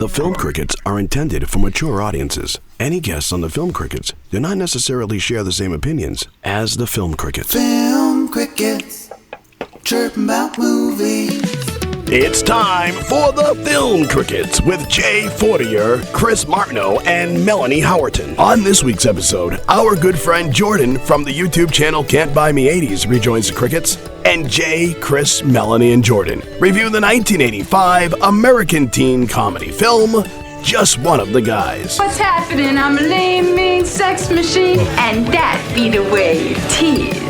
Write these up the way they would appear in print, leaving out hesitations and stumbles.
The Film Crickets are intended for mature audiences. Any guests on the Film Crickets do not necessarily share the same opinions as the Film Crickets. Film Crickets, chirping about movies. It's time for the Film Crickets with Jay Fortier, Chris Martineau, and Melanie Howerton. On this week's episode, our good friend Jordan from the YouTube channel Cantbuyme80s rejoins the Crickets, and Jay, Chris, Melanie, and Jordan review the 1985 American teen comedy film, Just One of the Guys. What's happening? I'm a lame, mean sex machine, and that be the way it is.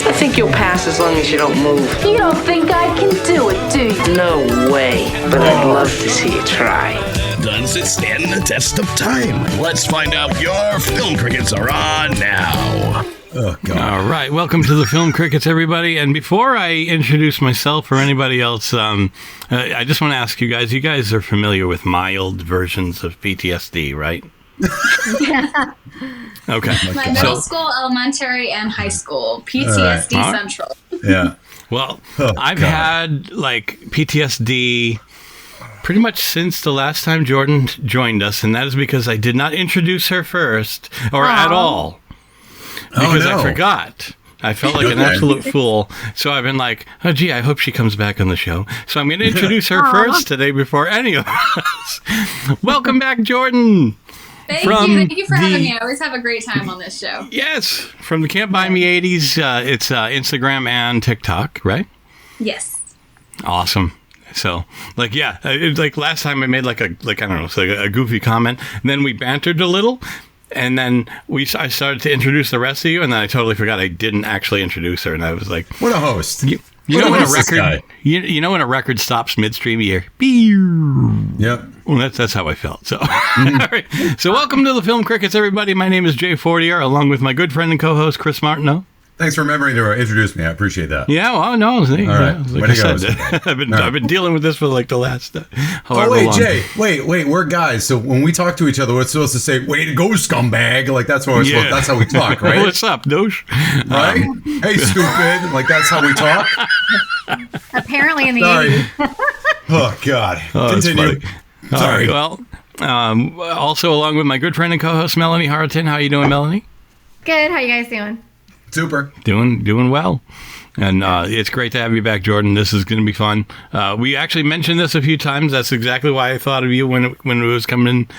I think you'll pass as long as you don't move. You don't think I can do it, do you? No way, but I'd love to see you try. Does it stand the test of time? Let's find out. Your Film Crickets are on now. Oh, God. All right, welcome to the Film Crickets, everybody. And before I introduce myself or anybody else, I just want to ask you guys are familiar with mild versions of PTSD, right? Yeah. Okay. My middle school, elementary, and high school. PTSD Central. Yeah. Well, I've had like PTSD pretty much since the last time Jordan joined us, and that is because I did not introduce her first or at all. Because I forgot. I felt like an absolute fool. So I've been like, oh, gee, I hope she comes back on the show. So I'm going to introduce her first today before any of us. Welcome back, Jordan. Thank you for having me. I always have a great time on this show. Yes, from the Cantbuyme80s. It's Instagram and TikTok, right? Yes. Awesome. So, like last time I made like a goofy comment, and then we bantered a little. And then I started to introduce the rest of you, and then I totally forgot I didn't actually introduce her, and I was like, "What a host!" You know when a record, you know when a record stops midstream, you hear, Yep. Well, that's how I felt. So, all right. So welcome to the Film Crickets, everybody. My name is Jay Fortier, along with my good friend and co-host Chris Martineau. Thanks for remembering to introduce me. I appreciate that. Yeah, well, no, all right. like I said, I've been dealing with this for like the last however long. Jay, wait, we're guys. So when we talk to each other, we're supposed to say, "Way to go, scumbag!" Like that's what that's how we talk, right? What's up, douche? Right? Hey, stupid! Like that's how we talk. Apparently in the Sorry. 80s. Oh God. Continue. Sorry. Well, also along with my good friend and co-host Melanie Howerton. How you doing, Melanie? Good. How you guys doing? Super. Doing well. And it's great to have you back, Jordan. This is going to be fun. We actually mentioned this a few times. That's exactly why I thought of you when it was coming,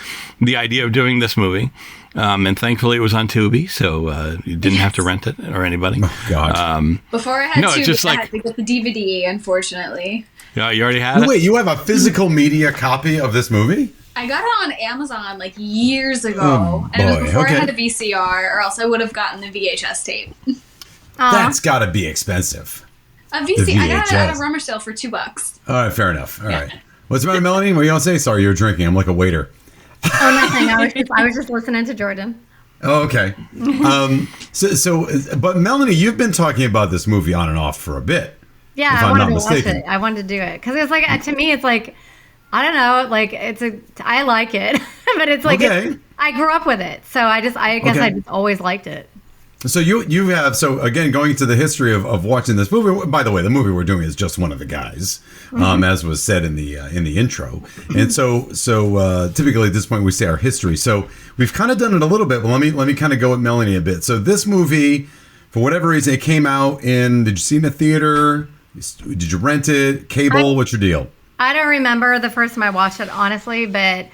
the idea of doing this movie. And thankfully it was on Tubi, so you didn't have to rent it or anybody. Oh, God. Before I had I had to get the DVD, unfortunately. Yeah, you already had it? Wait, you have a physical media copy of this movie? I got it on Amazon like years ago, and it was before I had a VCR, or else I would have gotten the VHS tape. That's got to be expensive. A VCR. I got it at a rummer sale for $2. All right, fair enough. All right. What's the matter, Melanie? What do you want to say? Sorry, you're drinking. I'm like a waiter. Oh, nothing. I was just listening to Jordan. Oh, okay. But Melanie, you've been talking about this movie on and off for a bit. Yeah, I wanted to watch it. I wanted to do it because it's like, to me, it's like, I don't know, like I like it, but it's like I grew up with it, so I guess I just always liked it. So you have, so again, going to the history of watching this movie. By the way, the movie we're doing is Just One of the Guys, as was said in the intro. And so typically at this point we say our history. So we've kind of done it a little bit, but let me kind of go with Melanie a bit. So this movie, for whatever reason, it came out did you see it in a theater? Did you rent it? Cable? What's your deal? I don't remember the first time I watched it, honestly, but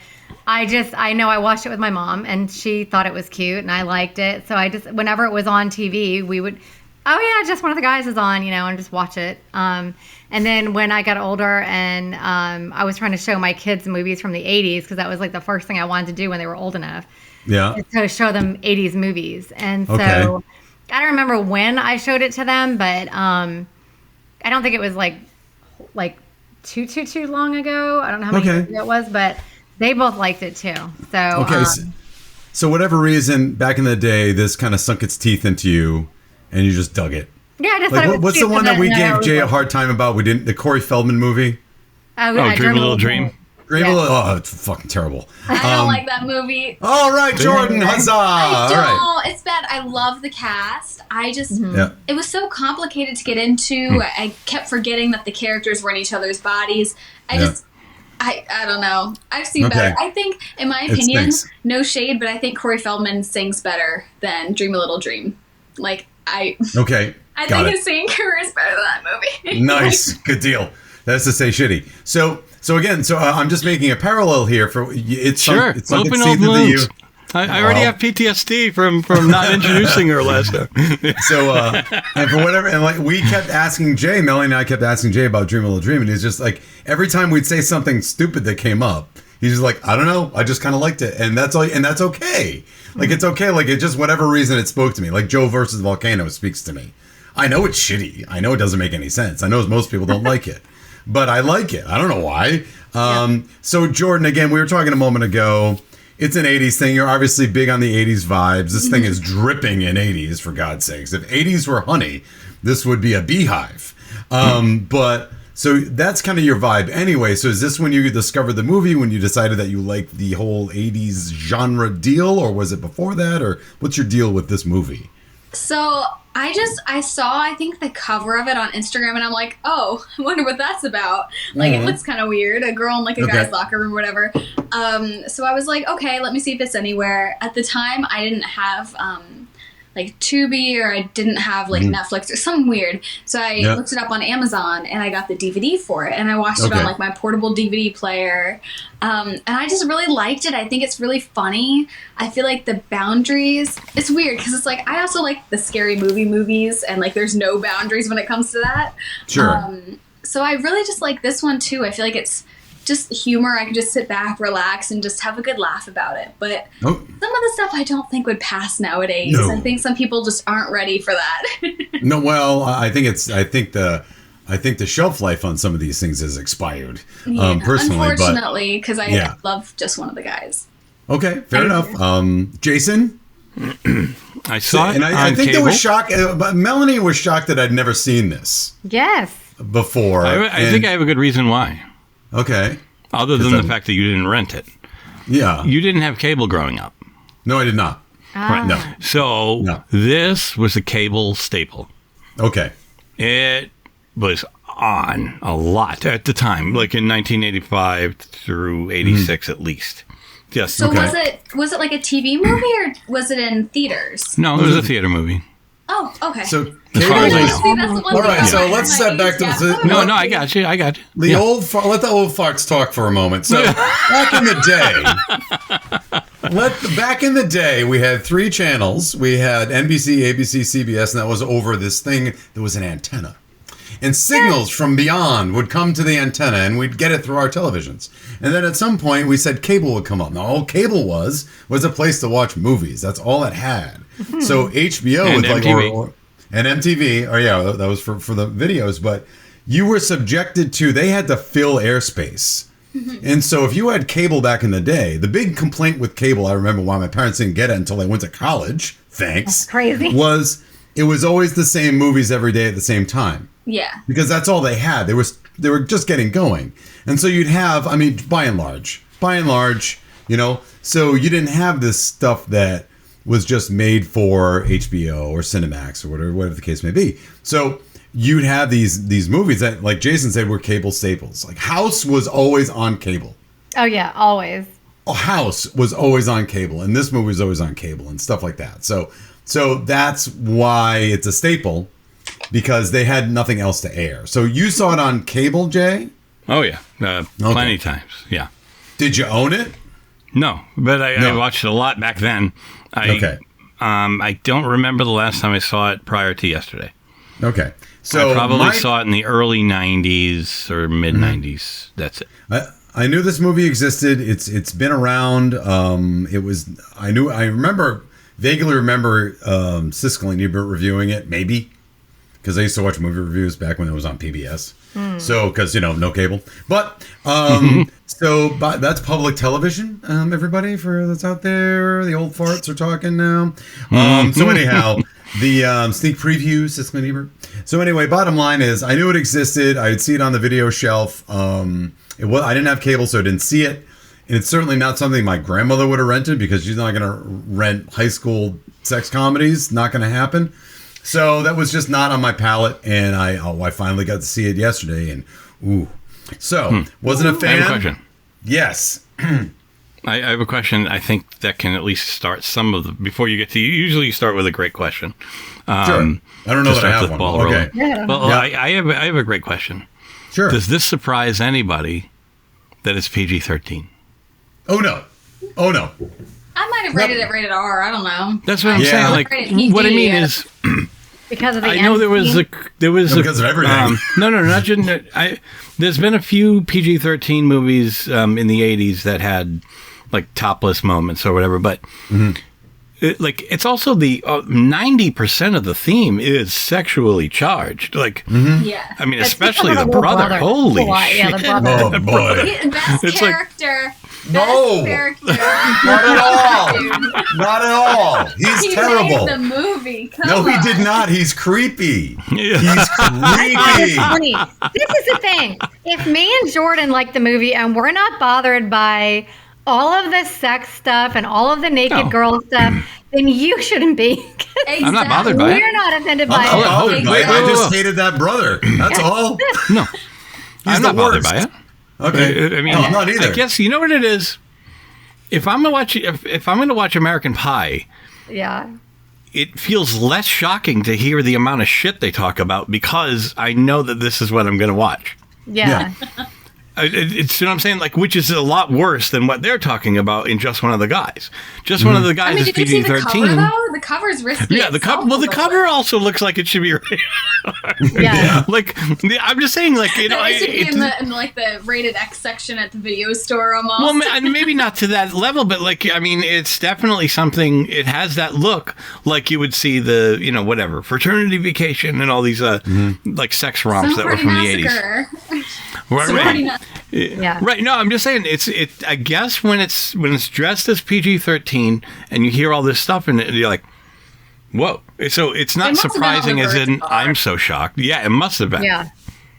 I know I watched it with my mom, and she thought it was cute, and I liked it. So whenever it was on TV, we would, Just One of the Guys is on, and just watch it. And then when I got older and I was trying to show my kids movies from the 80s, because that was like the first thing I wanted to do when they were old enough. Yeah. To show them 80s movies. And so I don't remember when I showed it to them, but I don't think it was like too long ago. I don't know how many years it was, but they both liked it too. So so whatever reason, back in the day, this kind of sunk its teeth into you, and you just dug it. Yeah, I just thought it was what's cute, the one that we gave Jay a hard time about? We didn't, the Corey Feldman movie. Dream a Little Dream. Oh, it's fucking terrible. I don't like that movie. All right, Jordan, huzzah! I don't. It's bad. I love the cast. I just, it was so complicated to get into. I kept forgetting that the characters were in each other's bodies. I I don't know. I've seen better. I think, in my opinion, no shade, but I think Corey Feldman sings better than Dream a Little Dream. Like, Okay. I think his singing career is better than that movie. Nice. Good deal. That's to say shitty. So again, I'm just making a parallel here for it's it's open old wounds. I already have PTSD from not introducing her last time. So and for whatever, and like we kept asking Jay, Melanie and I kept asking Jay about Dream a Little Dream, and he's just like, every time we'd say something stupid that came up, he's just like, I don't know, I just kind of liked it, and that's all, and that's okay. Like it's okay, like it just whatever reason it spoke to me. Like Joe versus Volcano speaks to me. I know it's shitty. I know it doesn't make any sense. I know most people don't like it, but I like it. I don't know why. So Jordan, again, we were talking a moment ago. It's an 80s thing. You're obviously big on the 80s vibes. This thing is dripping in 80s, for God's sakes. If 80s were honey, this would be a beehive. But so that's kind of your vibe anyway. So is this when you discovered the movie, when you decided that you liked the whole 80s genre deal, or was it before that? Or what's your deal with this movie? So I saw, I think, the cover of it on Instagram, and I'm like, oh, I wonder what that's about. Like, it looks kind of weird. A girl in, like, a guy's locker room or whatever. So I was like, okay, let me see if it's anywhere. At the time, I didn't have, like, Tubi, or I didn't have, like, Netflix or something weird. So I looked it up on Amazon, and I got the DVD for it. And I watched it on, like, my portable DVD player. And I just really liked it. I think it's really funny. I feel like the boundaries, it's weird because it's like, I also like the scary movies, and like there's no boundaries when it comes to that. Sure. So I really just like this one too. I feel like it's just humor. I can just sit back, relax, and just have a good laugh about it. But some of the stuff I don't think would pass nowadays. No. I think some people just aren't ready for that. No, well, I think the shelf life on some of these things has expired, personally. Unfortunately, because I love just one of the guys. Okay, fair enough. Jason? I saw it. And I think there was shock. But Melanie was shocked that I'd never seen this. Yes. Before. I think I have a good reason why. Okay. Other than the fact that you didn't rent it. Yeah. You didn't have cable growing up. No, I did not. Right. No. So this was a cable staple. Okay. It was on a lot at the time, like in 1985 through 86 at least. Yes. So was it like a TV movie, or was it in theaters? No, it was a theater movie. Oh, okay. So as far as I know. All right, so let's step back to No, I got you. Let the old farts talk for a moment. So back in the day, we had 3 channels. We had NBC, ABC, CBS, and that was over this thing. There was an antenna. And signals from beyond would come to the antenna, and we'd get it through our televisions. And then at some point, we said cable would come up. Now, all cable was a place to watch movies. That's all it had. So HBO and with MTV. And MTV. Oh yeah, that was for the videos. But you were subjected to. They had to fill airspace. And so if you had cable back in the day, the big complaint with cable, I remember why my parents didn't get it until they went to college. Thanks. That's crazy. It was always the same movies every day at the same time. Yeah. Because that's all they had. They were just getting going. And so you'd have, I mean, by and large, you know, so you didn't have this stuff that was just made for HBO or Cinemax or whatever the case may be. So you'd have these movies that, like Jason said, were cable staples. Like House was always on cable. Oh yeah, always. House was always on cable, and this movie was always on cable and stuff like that. So that's why it's a staple. Because they had nothing else to air. So you saw it on cable, Jay? Oh, yeah. Plenty times, yeah. Did you own it? No, but I watched it a lot back then. I don't remember the last time I saw it prior to yesterday. Okay. So I probably saw it in the early 90s or mid-90s. That's it. I knew this movie existed. It's been around. I vaguely remember Siskel and Ebert reviewing it, maybe. Because I used to watch movie reviews back when it was on PBS. So, because, no cable. But, but that's public television, everybody, that's out there. The old farts are talking now. So anyhow, the sneak preview, Siskel and Ebert. So anyway, bottom line is, I knew it existed. I'd see it on the video shelf. I didn't have cable, so I didn't see it. And it's certainly not something my grandmother would have rented, because she's not going to rent high school sex comedies. Not going to happen. So that was just not on my palate, and I finally got to see it yesterday, and ooh. So, wasn't a fan. I have a question. Yes. I have a question. I think that can at least start some of the. Before you get to, you usually start with a great question. Sure. I don't know that I have one. Okay. Yeah. Well, I have a great question. Sure. Does this surprise anybody that it's PG-13? Oh no. I might have rated it rated R. I don't know. That's what I'm saying. Like, what I mean is, Because of the I know there was because of everything. not just. There's been a few PG-13 movies in the '80s that had like topless moments or whatever, but it's also the 90% of the theme is sexually charged. Like, Yeah. I mean, It's especially because the of the brother. brother. Holy Yeah, shit! the brother. Oh boy. Best It's like- character. No. Best character. Not at all. Not at all. He's He terrible. made the movie. Come No, he on. did not. He's creepy. Yeah. He's creepy. Funny. This is the thing. If me and Jordan like the movie and we're not bothered by all of the sex stuff and all of the naked No. girl stuff, then you shouldn't be. Exactly. I'm not bothered by it. We're not offended by I'm not it. bothered by it. I Wait, just hated that brother. That's all. No, I'm the not bothered worst. by it. Okay. I mean, No, I'm not either. I guess you know what it is. If I'm gonna watch American Pie, Yeah. it feels less shocking to hear the amount of shit they talk about because I know that this is what I'm gonna watch. Yeah. It's you know what I'm saying, like, which is a lot worse than what they're talking about in Just One of the Guys. Just One of the Guys I mean, is did you see the cover PG-13. though? The cover's risky. Yeah, the cover. Well, the cover also looks like it should be. Yeah. Like, I'm just saying, like, you know, It should be in like the rated X section at the video store almost. well, maybe not to that level, but like, I mean, it's definitely something. It has that look, like you would see the, you know, whatever Fraternity Vacation and all these like sex romps that were from the '80s. Right. Yeah. Right. No, I'm just saying it. I guess when it's dressed as PG-13 and you hear all this stuff in it, you're like, whoa. So it's not must have been on surprising the as verge in of R. I'm so shocked. Yeah, it must have been. Yeah.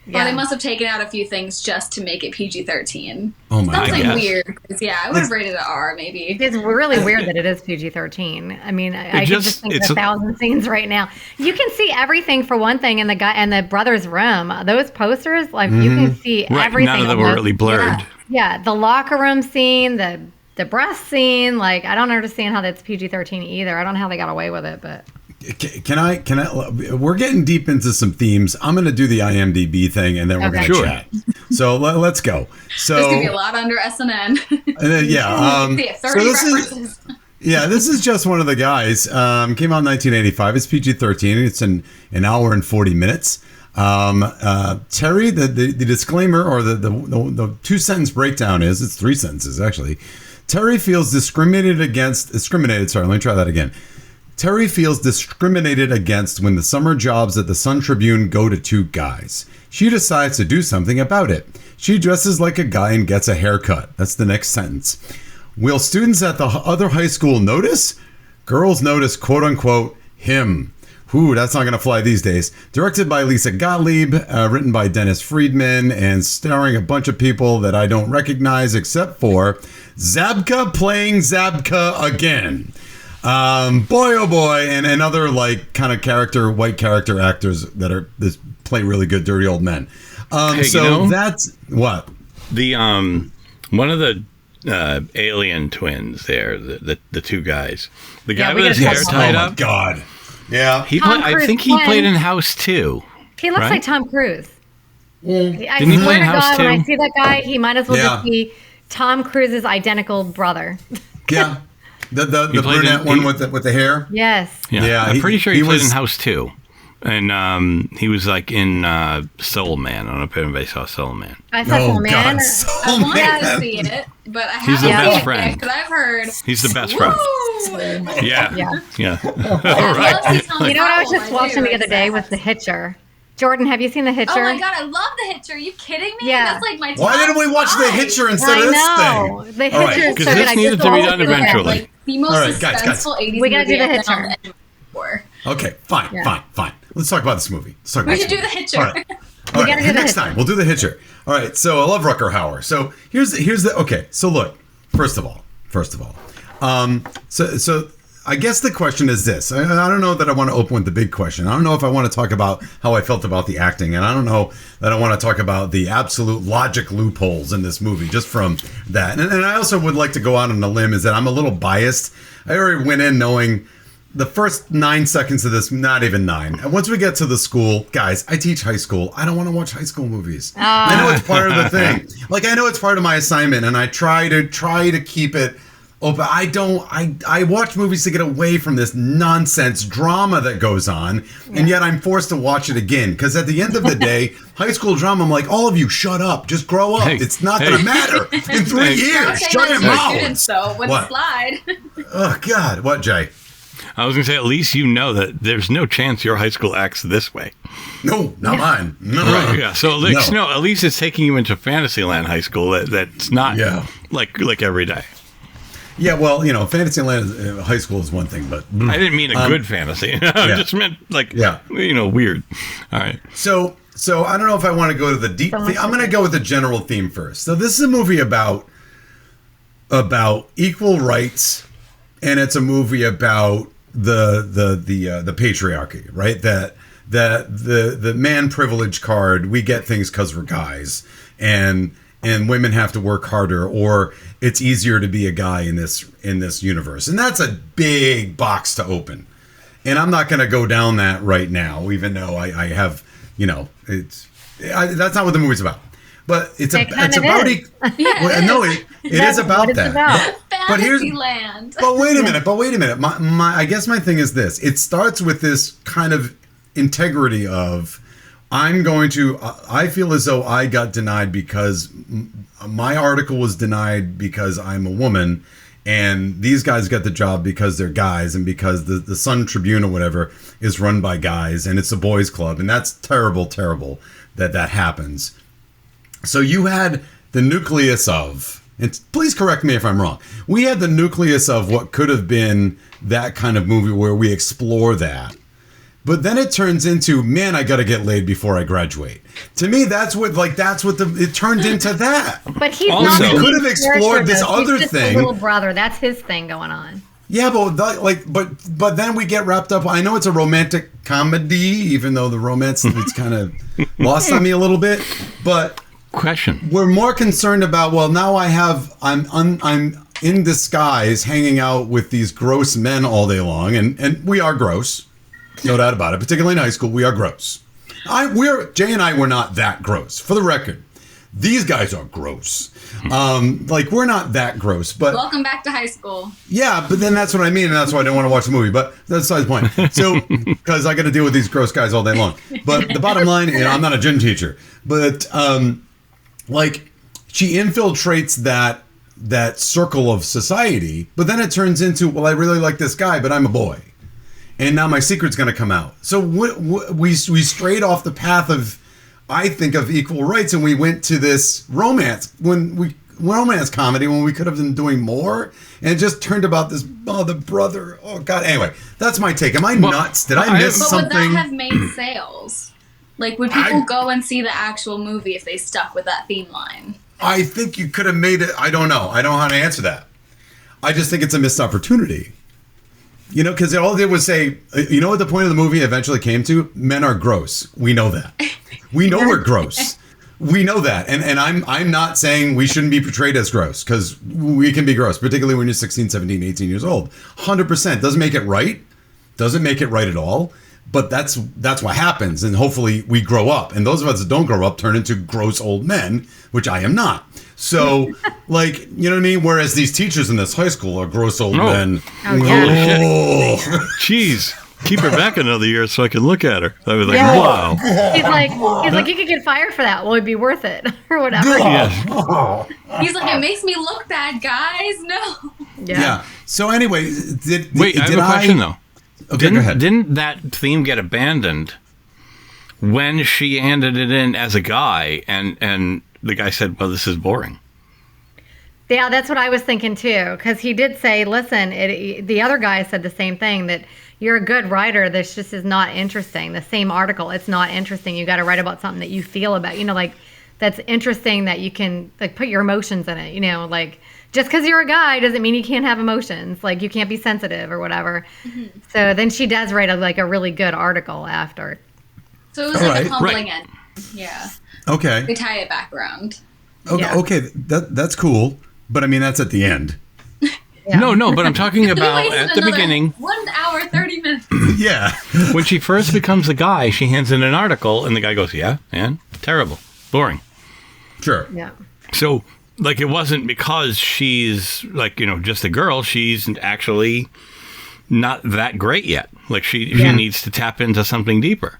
Well, Yeah. they must have taken out a few things just to make it PG-13. Oh my Something God. weird. 'Cause, yeah, I would have rated it R maybe. It's really weird that it is PG-13. I mean, I can just- just think it's of a- 1,000 scenes right now. You can see everything for one thing in the guy and the brother's room. Those posters, like you can see Right. everything. None of them on were those- really blurred. Yeah, the locker room scene, the breast scene. Like I don't understand how that's PG-13 either. I don't know how they got away with it, but Can I? We're getting deep into some themes. I'm going to do the IMDb thing, and then we're Okay. going to Sure. chat. So let's go. So There's gonna be a lot under SNN. and then, yeah. Yeah, So 30 this is references. this is Just One of the Guys. Came out in 1985. It's PG-13. It's an hour and 40 minutes. Terry, the disclaimer or the 2-sentence breakdown is it's 3 sentences actually. Terry feels discriminated. Sorry, let me try that again. Terry feels discriminated against when the summer jobs at the Sun Tribune go to 2 guys. She decides to do something about it. She dresses like a guy and gets a haircut. That's the next sentence. Will students at the other high school notice? Girls notice, quote unquote, him. Ooh, that's not going to fly these days. Directed by Lisa Gottlieb, written by Dennis Friedman, and starring a bunch of people that I don't recognize except for Zabka playing Zabka again. Boy, oh boy, and other like kind of white character actors that play really good dirty old men. Hey, So you know, that's what The one of the alien twins there, the 2 guys, the guy we with his gotta hair talk tied oh up. my god, yeah. I think he played in House 2. he looks Right? like Tom Cruise. I Didn't he play swear in to House God, when I 2? see that guy, he might as well Yeah. just be Tom Cruise's identical brother. Yeah, the He played brunette in- one he- with the hair. Yes. Yeah, I'm he- pretty sure he he played was- in House 2. And he was like in Soul Man. I don't know if anybody saw Soul Man. I saw Oh Soul Man. god, I so wanted to man. see it, but I He's the haven't best seen it friend. yet because I've heard. He's the best friend. Woo! Yeah. Yeah. Yeah. All right. You know what I was just watching the other day was The Hitcher. Jordan, have you seen The Hitcher? Oh my god, I love The Hitcher. Are you kidding me? Yeah. That's like my Why top didn't we watch The 5. Hitcher instead of I this know. thing? The All right, Hitcher is 'cause so this good. needed to be done eventually. Like the most All right, guys. suspenseful 80s We gotta movie do The I've been on Hitcher. the edge before. Okay, fine. Let's talk about this movie. Let's talk about We should this do The movie. Hitcher. All right. All right. gotta do The Next Hitcher. time we'll do The Hitcher. All right. So I love Rutger Hauer. So here's the okay. So look. First of all. So I guess the question is this. I don't know that I want to open with the big question. I don't know if I want to talk about how I felt about the acting, and I don't know that I want to talk about the absolute logic loopholes in this movie, just from that. And I also would like to go out on a limb, is that I'm a little biased. I already went in knowing the first 9 seconds of this, not even 9. And once we get to the school, guys, I teach high school. I don't want to watch high school movies. I know it's part of the thing. Like, I know it's part of my assignment, and I try to keep it. Oh, but I don't. I watch movies to get away from this nonsense drama that goes on, and yet I'm forced to watch it again. Because at the end of the day, high school drama, I'm like, all of you, shut up, just grow up. It's not going to matter in 3 years. Shut your mouth. Students, though, would slide. Oh God, what, Jay? I was going to say, at least you know that there's no chance your high school acts this way. No, not mine. No. Right, yeah. So at least it's taking you into Fantasyland High School. That's not like every day. Yeah, well, Fantasyland high school is one thing, but I didn't mean a good fantasy. I just meant weird. All right. So I don't know if I want to go to the deep. I'm going to go with the general theme first. So this is a movie about equal rights, and it's a movie about the patriarchy, right? That the man privilege card. We get things because we're guys, and women have to work harder, or it's easier to be a guy in this universe. And that's a big box to open. And I'm not going to go down that right now, even though I have, that's not what the movie's about. But it's about it is about that. But Fantasyland. But wait a minute. I guess my thing is this. It starts with this kind of integrity of, I feel as though I got denied because my article was denied because I'm a woman, and these guys got the job because they're guys, and because the Sun Tribune or whatever is run by guys, and it's a boys club, and that's terrible that happens. So you had the nucleus of, and please correct me if I'm wrong, we had the nucleus of what could have been that kind of movie where we explore that. But then it turns into, man, I got to get laid before I graduate. To me, it turned into that. But he's also, not. We could have explored this other he's just thing. A little brother, that's his thing going on. Yeah, but then we get wrapped up. I know it's a romantic comedy, even though the romance is kind of lost on me a little bit. But we're more concerned about, well, now I'm in disguise, hanging out with these gross men all day long, and we are gross. No doubt about it. Particularly in high school, we are gross. Jay and I were not that gross. For the record, these guys are gross. We're not that gross. But welcome back to high school. Yeah, but then that's what I mean, and that's why I don't want to watch the movie. But that's the point. So, because I got to deal with these gross guys all day long. But the bottom line, I'm not a gym teacher, but she infiltrates that circle of society. But then it turns into, well, I really like this guy, but I'm a boy. And now my secret's going to come out. So we strayed off the path of, I think, of equal rights, and we went to this romance comedy when we could have been doing more, and it just turned about this the brother. Oh God! Anyway, that's my take. Am I nuts? Did I miss something? But would that have made sales? Like, would people go and see the actual movie if they stuck with that theme line? I think you could have made it. I don't know. I don't know how to answer that. I just think it's a missed opportunity. Because all they did was say, what the point of the movie eventually came to? Men are gross. We know that. We know we're gross. We know that. And I'm not saying we shouldn't be portrayed as gross, because we can be gross, particularly when you're 16, 17, 18 years old. 100%. Doesn't make it right. Doesn't make it right at all. But that's what happens. And hopefully we grow up. And those of us that don't grow up turn into gross old men, which I am not. So, you know what I mean? Whereas these teachers in this high school are gross old men. Oh, jeez. Keep her back another year so I can look at her. I was like, wow. He's like, you could get fired for that. Well, it'd be worth it, or whatever. Yeah. He's like, it makes me look bad, guys. No. Yeah. So anyway, I have a question though. Okay, go ahead. Didn't that theme get abandoned when she handed it in as a guy, and the guy said, well, this is boring? Yeah, that's what I was thinking too, because he did say, listen, the other guy said the same thing, that you're a good writer, this just is not interesting. The same article, it's not interesting. You got to write about something that you feel about, that's interesting, that you can put your emotions in it, just because you're a guy doesn't mean you can't have emotions. Like, you can't be sensitive or whatever. So then she does write a really good article after. So it was like a humbling end. Yeah. Okay. They tie it back around. Okay, Yeah. okay, that's cool. But I mean, that's at the end. Yeah. No, but I'm talking We about wasted at the another beginning 1 hour, 30 minutes. Yeah. when she first becomes a guy. She hands in an article, and the guy goes, "Yeah, and terrible, boring." Sure. Yeah. So, like, it wasn't because she's like just a girl. She's actually not that great yet. Like she needs to tap into something deeper.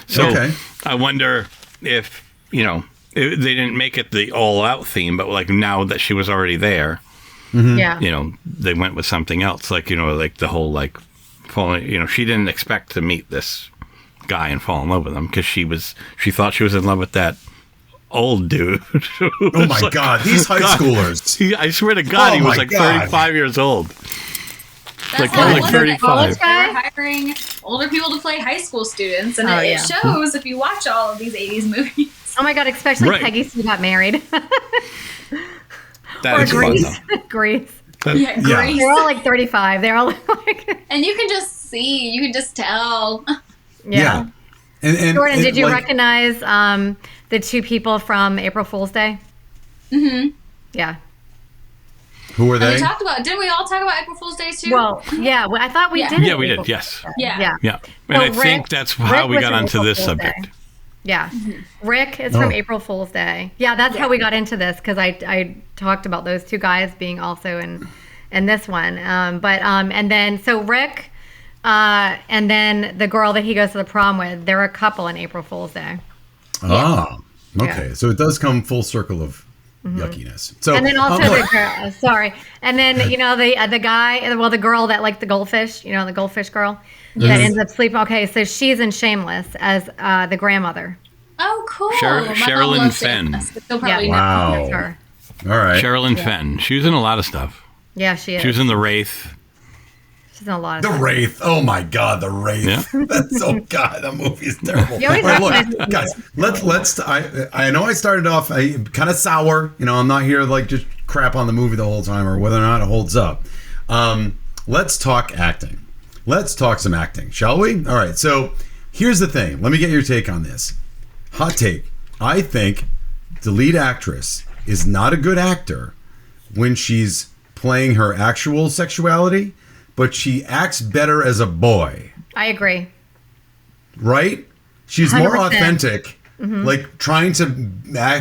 So Okay. I wonder if they didn't make it the all-out theme, but like now that she was already there. Yeah. They went with something else, like like the whole like falling. She didn't expect to meet this guy and fall in love with him because she thought she was in love with that old dude. Oh my God, these high schoolers! I swear to God, he Oh was my like God. 35 years old. That's Like, how more I like wondered 35. if They were hiring older people to play high school students, and it shows if you watch all of these 80s movies. Oh my God, especially Right. Peggy Sue got married. That or is fun, Grace. though. Grace. Yeah, Grace. They're all like 35. They're all like, And you can just tell. yeah. And Jordan, did you like, recognize the two people from April Fool's Day? Mm-hmm. Yeah. who were And they? we talked about, didn't we all talk about April Fool's Day too? Well, yeah. Well, I thought we Yeah. did. Yeah, we April did. Yes. Fool's Day. Yeah. Yeah. And I So think Rick- that's how Rick we was got in onto April this Fool's subject. Day. Yeah. Rick is Oh. from April Fool's Day. Yeah, that's how we got into this because I talked about those two guys being also in this one. And then so Rick and then the girl that he goes to the prom with, they're a couple in April Fool's Day. Ah, okay. Yeah. So it does come full circle of yuckiness. So And then also look, the girl, sorry. And then the guy, well, the girl that liked the goldfish, the goldfish girl that ends up sleeping. Okay, so she's in Shameless as the grandmother. Oh, cool. Sher- My mom Sherilyn loves Fenn. it. She'll probably know. Wow. That's her. all right. Sherilyn Fenn. She was in a lot of stuff. Yeah, she is. She was in The Wraith. She's in a lot of The stuff. Wraith. Oh my God, The Wraith. Yeah. That's so God. That movie is terrible. You always All right, recognize look, guys. Let's. I know I started off kind of sour. I'm not here to like just crap on the movie the whole time or whether or not it holds up. Let's talk acting. Let's talk some acting, shall we? All right. So here's the thing. Let me get your take on this. Hot take. I think the lead actress is not a good actor when she's playing her actual sexuality, but she acts better as a boy, I agree. right? She's more 100%. authentic, like trying to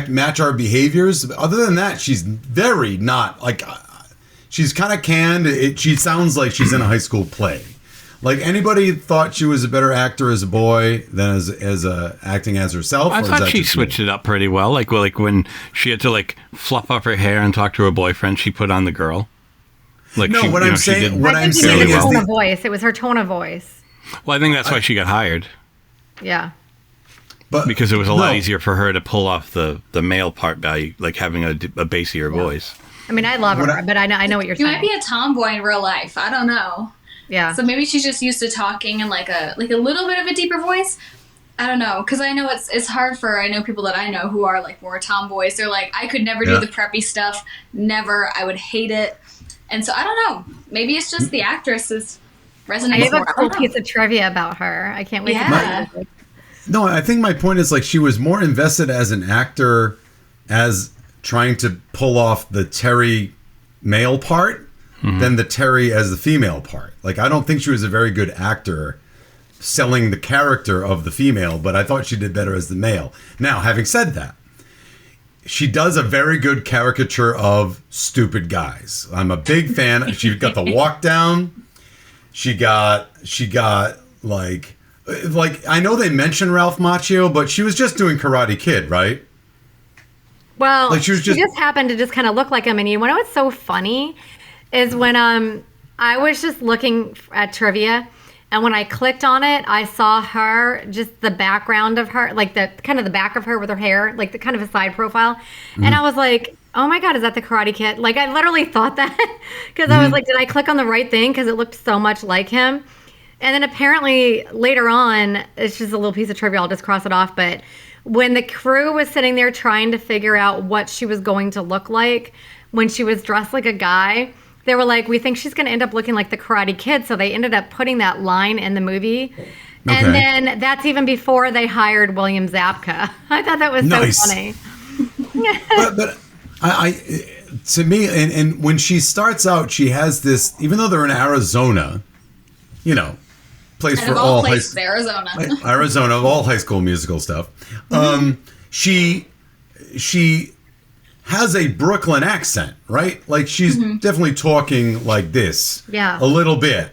match our behaviors. Other than that, she's very not like, she's kind of canned. She sounds like she's in a high school play. Like anybody thought she was a better actor as a boy than as acting as herself. I or is thought that she just switched me? it up pretty well. Like when she had to like fluff up her hair and talk to her boyfriend, she put on the girl. Like No, she, what you I'm know, she saying- did what I I'm think you really mean saying the is tone well. of voice. It was her tone of voice. Well, I think that's why she got hired, Yeah. But because it was a lot no. easier for her to pull off the male part by like having a bassier voice. I mean, I love What her, but I know what you're She saying. might be a tomboy in real life. I don't know. Yeah. So maybe she's just used to talking in like a little bit of a deeper voice. I don't know, because I know it's hard for, I know people that I know who are like more tomboys. They're like, I could never Yeah. do the preppy stuff. Never. I would hate it. And so I don't know. Maybe it's just the actress is I resonating have a more. I cool don't know. piece of trivia about her. I can't wait Yeah. to tell you. No, I think my point is like she was more invested as an actor as trying to pull off the Terry male part than the Terry as the female part. Like I don't think she was a very good actor selling the character of the female, but I thought she did better as the male. Now, having said that, she does a very good caricature of stupid guys. I'm a big fan. She got the walk down. She got like I know they mentioned Ralph Macchio, but she was just doing Karate Kid, right? Well, Like, she was just- happened to just kind of look like him. And you know what's so funny is when I was just looking at trivia, and when I clicked on it, I saw her, just the background of her, like the kind of the back of her with her hair, like the kind of a side profile. And I was like, oh my God, is that the Karate Kid? Like I literally thought that because I was like, did I click on the right thing? Because it looked so much like him. And then apparently later on, it's just a little piece of trivia, I'll just cross it off. But when the crew was sitting there trying to figure out what she was going to look like, when she was dressed like a guy, they were like, we think she's going to end up looking like the Karate Kid. So they ended up putting that line in the movie. And then that's even before they hired William Zabka. I thought that was so funny. but to me, and when she starts out, she has this, even though they're in Arizona, you know, place for all places, Arizona of all high school musical stuff. She has a Brooklyn accent, right? Like she's definitely talking like this, a little bit.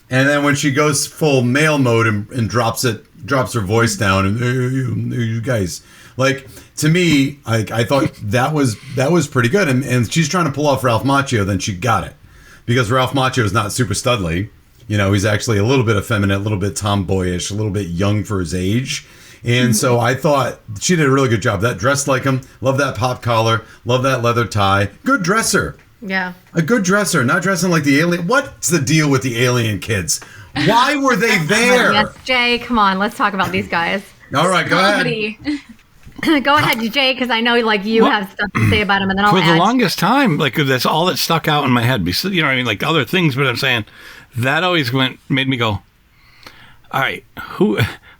And then when she goes full male mode and drops her voice down, and you guys, like, to me, I thought that was pretty good. And she's trying to pull off Ralph Macchio, then she got it, because Ralph Macchio is not super studly. You know, he's actually a little bit effeminate, a little bit tomboyish, a little bit young for his age. And so I thought she did a really good job. That dressed like him. Love that pop collar. Love that leather tie. Good dresser. Yeah. A good dresser, not dressing like the alien. What's the deal with the alien kids? Why were they there? Yes, Jay, come on. Let's talk about these guys. All right, go ahead. Go ahead, Jay, because I know like you have stuff to say about them, and then I'll For the longest time, like that's all that stuck out in my head. You know what I mean? Like other things, but I'm saying that always made me go, all right, who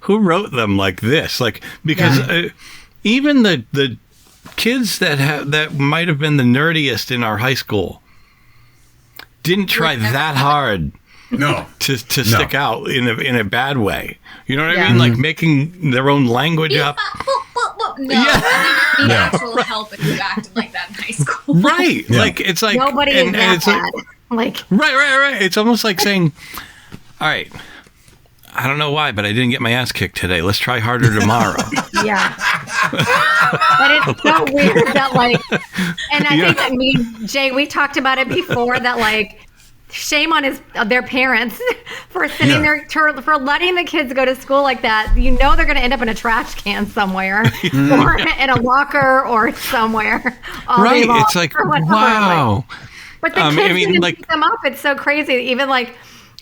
wrote them like this? Like, because even the kids that might have been the nerdiest in our high school didn't try that hard to stick out in a bad way. You know what I mean? Like making their own language up. No, you need actual help if you acted like that in high school. Right. Yeah. Like it's like nobody is that bad. Like right. It's almost like saying, all right, I don't know why, but I didn't get my ass kicked today. Let's try harder tomorrow. Yeah. But it's so weird that like, and I think that me and Jay, we talked about it before, that like, shame on their parents for sitting there, for letting the kids go to school like that. You know they're going to end up in a trash can somewhere, or in a locker or somewhere. Right. It's like, wow. But the kids didn't pick them up. It's so crazy. Even like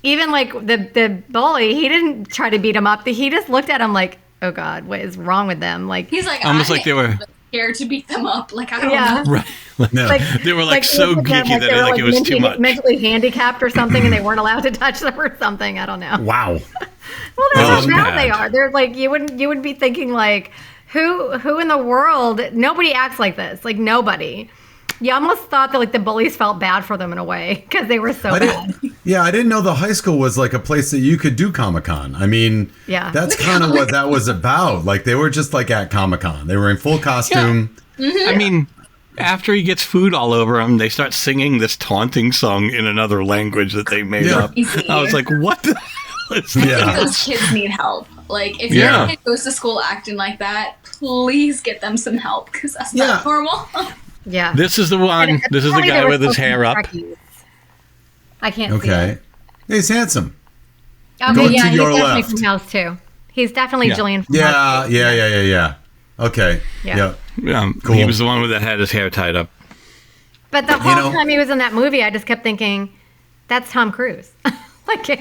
the bully, he didn't try to beat him up. He just looked at him like, oh God, what is wrong with them? Like he's like, almost like they were scared to beat them up. Like I don't know. Right. No. They were like so geeky that like it was too much. Mentally handicapped or something, and they weren't allowed to touch them or something. I don't know. Wow. Well, that's how bad they are. They're like you would be thinking like, who in the world? Nobody acts like this. Like nobody. You almost thought that like the bullies felt bad for them in a way because they were so bad. I didn't know the high school was like a place that you could do Comic-Con. I mean, that's kind of what that was about. Like they were just like at Comic-Con. They were in full costume. Yeah. I mean, after he gets food all over him, they start singing this taunting song in another language that they made up. I was like, what the hell is that? Those kids need help. Like if your kid goes to school acting like that, please get them some help because that's not normal. Yeah. This is the one. This is the guy with his hair up. I can't see it. He's handsome. Okay, Go to he's your definitely left. from House too. He's definitely Jillian from House 2. Yeah. Okay. Yeah. Cool. He was the one that had his hair tied up. But the whole time he was in that movie, I just kept thinking, that's Tom Cruise. Like, can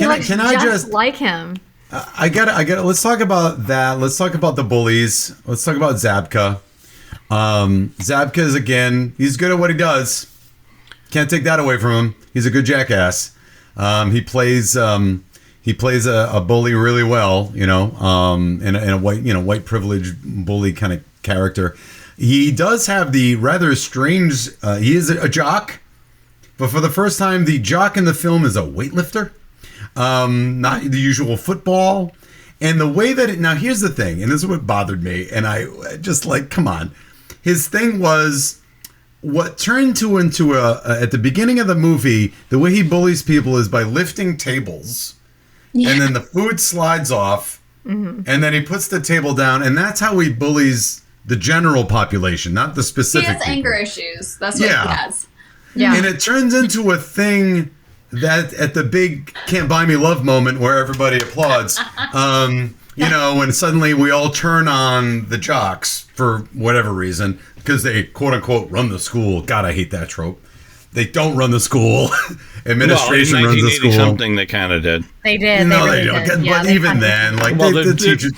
I just like him? I got it. Let's talk about that. Let's talk about the bullies. Let's talk about Zabka. Zabka is, again, he's good at what he does. Can't take that away from him. He's a good jackass. He plays a bully really well, in a white privileged bully kind of character. He does have the rather strange, he is a jock, but for the first time, the jock in the film is a weightlifter, not the usual football. And the way that now here's the thing, and this is what bothered me, and I just like, come on. His thing was what turned into at the beginning of the movie, the way he bullies people is by lifting tables, and then the food slides off, and then he puts the table down, and that's how he bullies the general population, not the specific He has people. anger issues. That's what he has. Yeah. And it turns into a thing that at the big Can't Buy Me Love moment where everybody applauds, when suddenly we all turn on the jocks for whatever reason, because they quote unquote run the school. God, I hate that trope. They don't run the school. Administration runs the school. Something they kind of did. They did. No, they don't. did. But even then, like the teachers.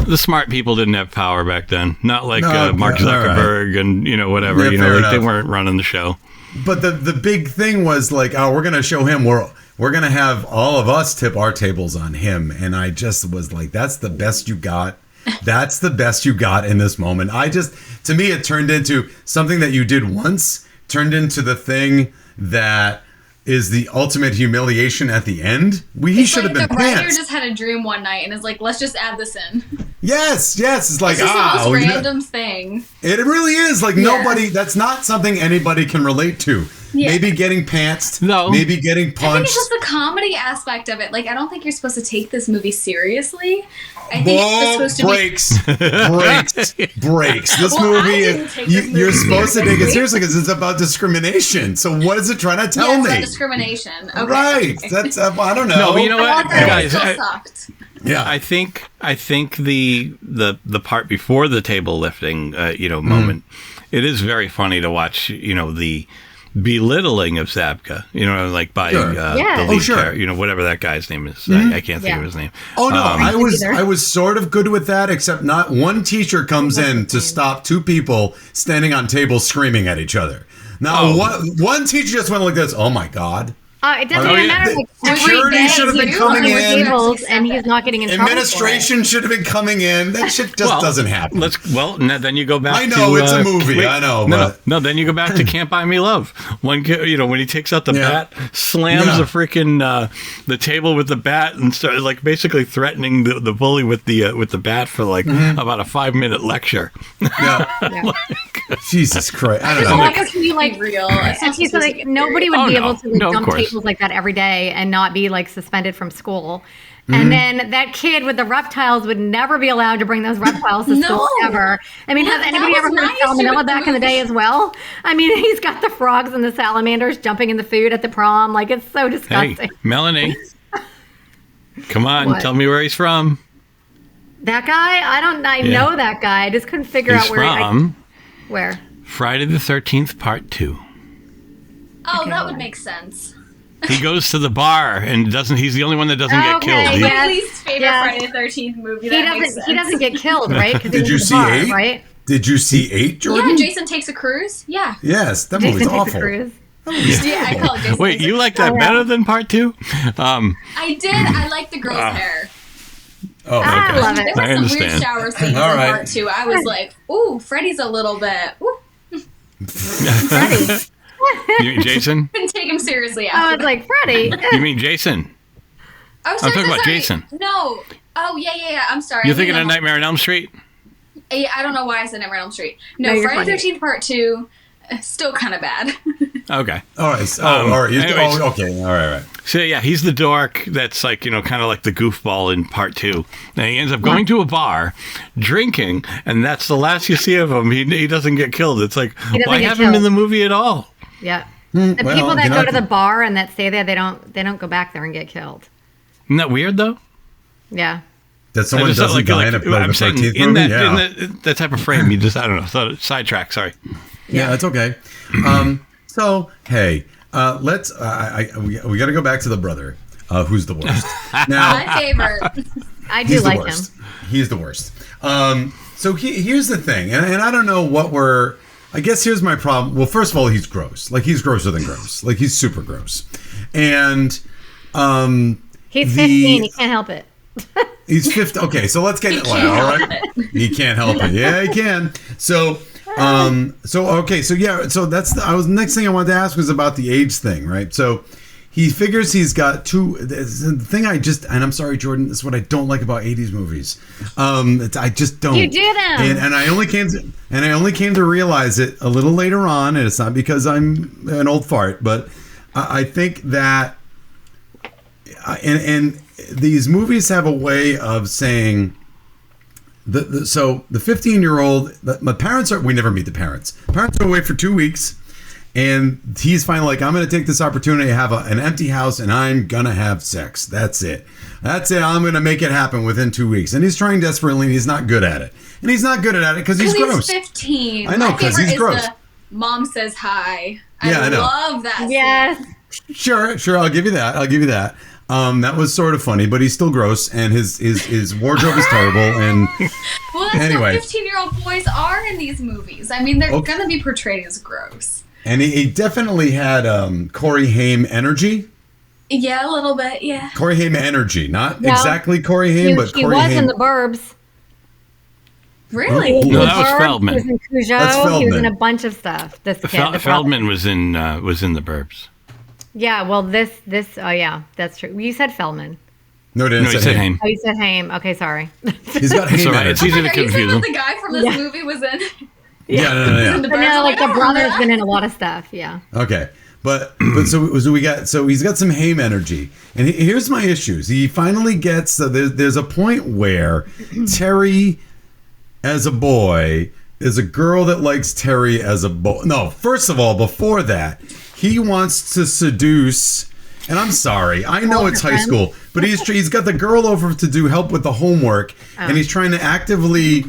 The smart people didn't have power back then. Not like No, Mark all right. Zuckerberg and whatever. Yeah, fair They enough. weren't running the show. But the big thing was like, oh, we're gonna show him. We're gonna have all of us tip our tables on him, and I just was like, that's the best you got. That's the best you got in this moment. To me, it turned into something that you did once, turned into the thing that is the ultimate humiliation at the end. He should have been the writer pants. just had a dream one night and is like, let's just add this in. Yes. It's like, It's just the most random thing. It really is. Like, nobody, that's not something anybody can relate to. Yeah. Maybe getting pantsed. No. Maybe getting I think punched. it's just the comedy aspect of it. Like, I don't think you're supposed to take this movie seriously. I think it's supposed to breaks. This Well, I movie, didn't take this movie you're supposed to take it seriously. seriously because it's about discrimination. So what is it trying to tell It's me? about discrimination. Okay. Right. That's I don't know. No, but you know what, Well, guys? it still sucked. Yeah. I think the part before the table lifting, moment. It is very funny to watch. The belittling of Zabka. Like by Sure. the lead character. Whatever that guy's name is. I can't think of his name. Oh no, I either. was sort of good with that, except not one teacher comes in to stop two people standing on tables screaming at each other. Now one teacher just went like this. Oh my God. It doesn't Oh, even yeah. matter. Like, Security every day should have been he's coming flipping in. tables and he's not getting in trouble. Administration should have been coming in. That shit just doesn't happen. Then you go back. I know, to, it's a movie, I know, but- no. Then you go back to Can't Buy Me Love. When he takes out the bat, slams the freaking the table with the bat, and starts like basically threatening the bully with the bat for like about a 5-minute lecture. Yeah. Jesus Christ. I don't know. Why can you like real? And he's like, nobody would be able to like, of dump course. tables like that every day and not be like suspended from school. And then that kid with the reptiles would never be allowed to bring those reptiles to school ever. I mean, has anybody ever heard of salmonella back in the day as well? I mean, he's got the frogs and the salamanders jumping in the food at the prom. Like, it's so disgusting. Hey, Melanie, come on, What? tell me where he's from. That guy? I know that guy. I just couldn't figure He's out where. from Where? Friday the 13th, Part 2. Oh, that would make sense. He goes to the bar and he's the only one that doesn't get Okay, killed. yeah. My least favorite Yeah. Friday the 13th movie. He That makes sense. doesn't get killed, right? 'Cause he Did was you at the see bar, 8? Right? Did you see 8, Jordan? Yeah, Jason Takes a Cruise. Yeah. Yes, that Jason movie's takes a awful. cruise. Yeah, I call it Jason Wait, Takes a you Cruise. like that better than Part 2? I did. I like the girl's hair. Oh, I okay. love There it. were I some understand. weird shower scenes All in right. Part 2. I was like, ooh, Freddy's a little bit. Ooh. Freddie. You mean Jason? Couldn't take him seriously I after was like, Freddie. You mean Jason? I was I'm so talking about sorry. Jason. No. Oh, yeah. I'm sorry. You're I thinking mean, of Nightmare on Elm Street? Yeah, I don't know why I said Nightmare on Elm Street. No, No, you're Friday funny. 13th Part 2, still kind of bad. Okay. All right. So, Um, all right. anyways. Okay. All right. So yeah, he's the dork that's like, kind of like the goofball in Part 2. And he ends up going to a bar, drinking, and that's the last you see of him. He doesn't get killed. It's like, doesn't why get have him in killed. the movie at all? Yeah. The well, people that you know- go to the bar and that stay there, they don't go back there and get killed. Isn't that weird though? Yeah. That someone I just doesn't die in a I'm saying 13th in movie? that type of frame, you just, I don't know, so, sidetrack, sorry. Yeah, that's okay. So, hey, let's. We got to go back to the brother, who's the worst. Now, My favorite. I do he's the like him. worst. He's the worst. So here's the thing, and I don't know what we're. I guess here's my problem. Well, first of all, he's gross. Like he's grosser than gross. Like he's super gross, and He's 15. He can't help it. he's 50. Okay, so let's get it. All right, he can't help it. Yeah, he can. So. So that's next thing I wanted to ask was about the age thing, right? So he figures he's got the thing and I'm sorry, Jordan, this is what I don't like about 80s movies. I just don't. You do them. And I only came to realize it a little later on, and it's not because I'm an old fart, but I think that and these movies have a way of saying so the 15-year-old, my parents we never meet the parents. Parents are away for 2 weeks, and he's finally like, I'm going to take this opportunity to have an empty house, and I'm going to have sex. That's it. I'm going to make it happen within 2 weeks. And he's trying desperately, and he's not good at it. And he's not good at it because he's gross. He's 15. I know, My 'cause favorite he's is gross. the Mom Says Hi. Yeah, I know. love that. Yes. Sure, I'll give you that. That was sort of funny, but he's still gross, and his wardrobe is terrible. And well, that's anyway, what 15-year-old boys are in these movies. I mean, they're gonna be portrayed as gross. And he definitely had Corey Haim energy. Yeah, a little bit. Yeah. Corey Haim energy, not exactly Corey Haim, but he Corey was Haim. in The Burbs. Really? No, that was Feldman. He was in Cujo. That's He was in Feldman. a bunch of stuff. This kid, Feldman was in The Burbs. Yeah, well, this. Oh, yeah, that's true. You said Feldman. No, No, he said Haim. Oh, you said Haim. Okay, sorry. He's got Haim all right. It's energy. easy to Are you saying confuse that him. the guy from this movie was in? Yeah, no. in the But Birds? no, like the I don't brother's remember been that. in a lot of stuff. Yeah. Okay, but so he's got some Haim energy, and here's my issues. He finally gets there's a point where Terry, as a boy, is a girl that likes Terry as a boy. No, first of all, before that, he wants to seduce. And I'm sorry, I know it's high school, but he's got the girl over to help with the homework, and he's trying to actively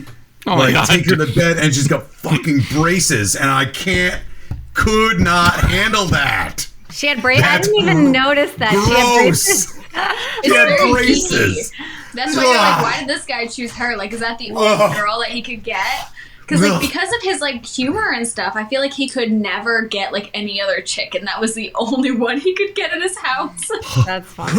take her to bed, and she's got fucking braces, and I could not handle that. She had braces. I That's didn't even notice that. She had braces. She It's had very braces. geeky. That's why you're like, why did this guy choose her? Like, is that the only girl that he could get? Because because of his humor and stuff, I feel like he could never get any other chick, and that was the only one he could get in his house. That's fine.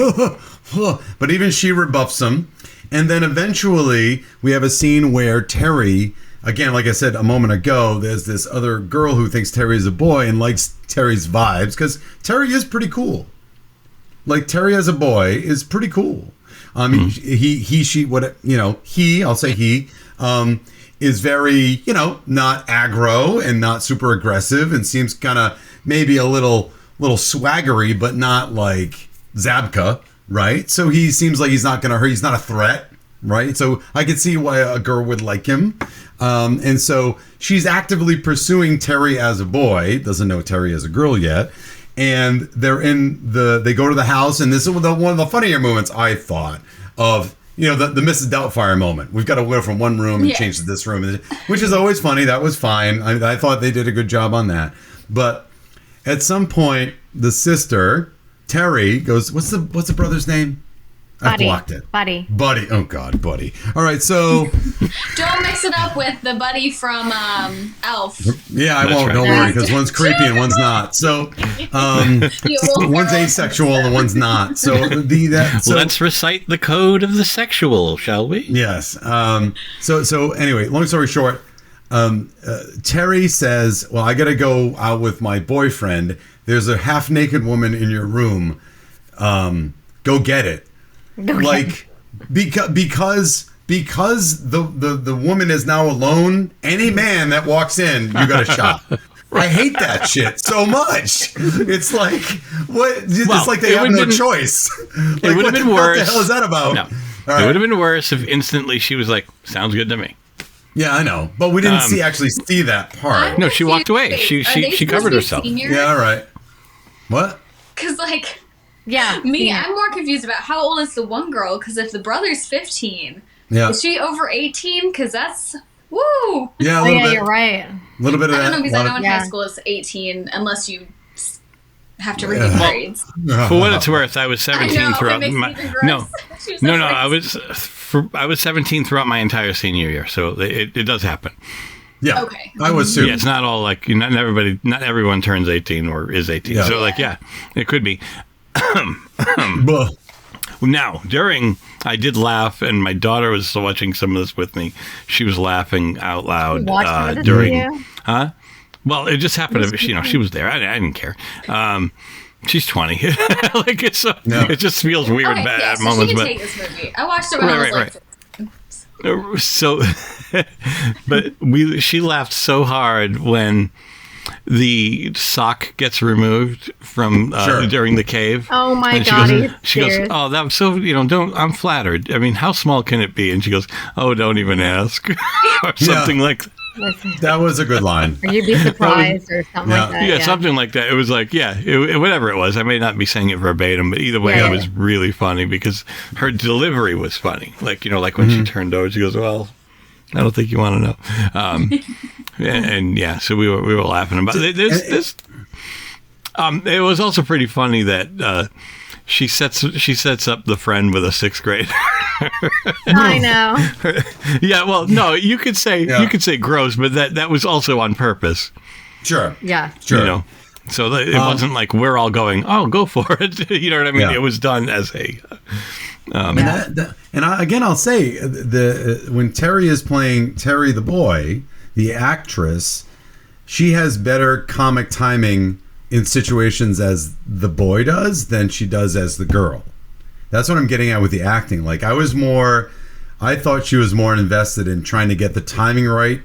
But even she rebuffs him, and then eventually we have a scene where Terry, again, like I said a moment ago, there's this other girl who thinks Terry's a boy and likes Terry's vibes because Terry is pretty cool. Like Terry as a boy is pretty cool. I'll say he. Is very, not aggro and not super aggressive and seems kind of maybe a little swaggery, but not like Zabka, right? So he seems like he's not going to hurt. He's not a threat, right? So I could see why a girl would like him. And so she's actively pursuing Terry as a boy, doesn't know Terry as a girl yet. And they go to the house, and this is one of the funnier moments I thought of. The Mrs. Doubtfire moment. We've got to go from one room and change to this room, which is always funny. That was fine. I thought they did a good job on that. But at some point, the sister, Terry, goes, what's the brother's name? Buddy. I blocked it. Buddy. Oh, God, Buddy. All right, so... Don't mix it up with the buddy from Elf. Yeah, I That's won't. right. Don't worry, because one's creepy and one's not. So, one's asexual and one's not. So, Let's recite the code of the sexual, shall we? Yes. So anyway, long story short, Terry says, well, I got to go out with my boyfriend. There's a half naked woman in your room. Go get it. Because the woman is now alone, any man that walks in, you got a shot. I hate that shit so much. It's like it's like they have no choice. It would have been worse. What the hell is that about? No, it would have been worse if instantly she was like, "Sounds good to me." Yeah, I know, but we didn't actually see that part. No, she walked away. She covered herself. Yeah, all right. What? Because Yeah. I'm more confused about how old is the one girl? Because if the brother's 15, is she over 18? Because that's woo. Yeah, Oh, yeah, you're right. A little bit of I that. don't know because I know in Yeah. high school it's 18 unless you have to redo grades. For what it's worth, I was 17 I know, throughout it makes my me even gross. She was so I was 17 throughout my entire senior year, so it does happen. Yeah. Okay. I was too. Yeah, it's not all like not everyone turns 18 or is 18. Yeah. So it could be. Now, I did laugh, and my daughter was watching some of this with me. She was laughing out loud during. Huh? Well, it just happened to she was there. I didn't care. She's 20. It just feels weird at so moments. she can But take this movie. I watched it when I was so, but she laughed so hard when the sock gets removed from during the cave. Oh my and God! She goes, "Oh, that's so I'm flattered. I mean, how small can it be?" And she goes, "Oh, don't even ask," or something like that. That was a good line. Or you'd be surprised or something like that. Yeah, something like that. It was like, whatever it was. I may not be saying it verbatim, but either way, it was really funny because her delivery was funny. Like when she turned over, she goes, "Well, I don't think you want to know." So we were laughing about it. It was also pretty funny that she sets up the friend with a sixth grader. I know. Yeah, well, no, you could say gross, but that was also on purpose. Sure. Yeah. Sure. You know, so that it wasn't like we're all going, oh, go for it. You know what I mean? Yeah. It was done as a. I'll say when Terry is playing Terry the boy, the actress, she has better comic timing in situations as the boy does than she does as the girl. That's what I'm getting at with the acting. Like I thought she was more invested in trying to get the timing right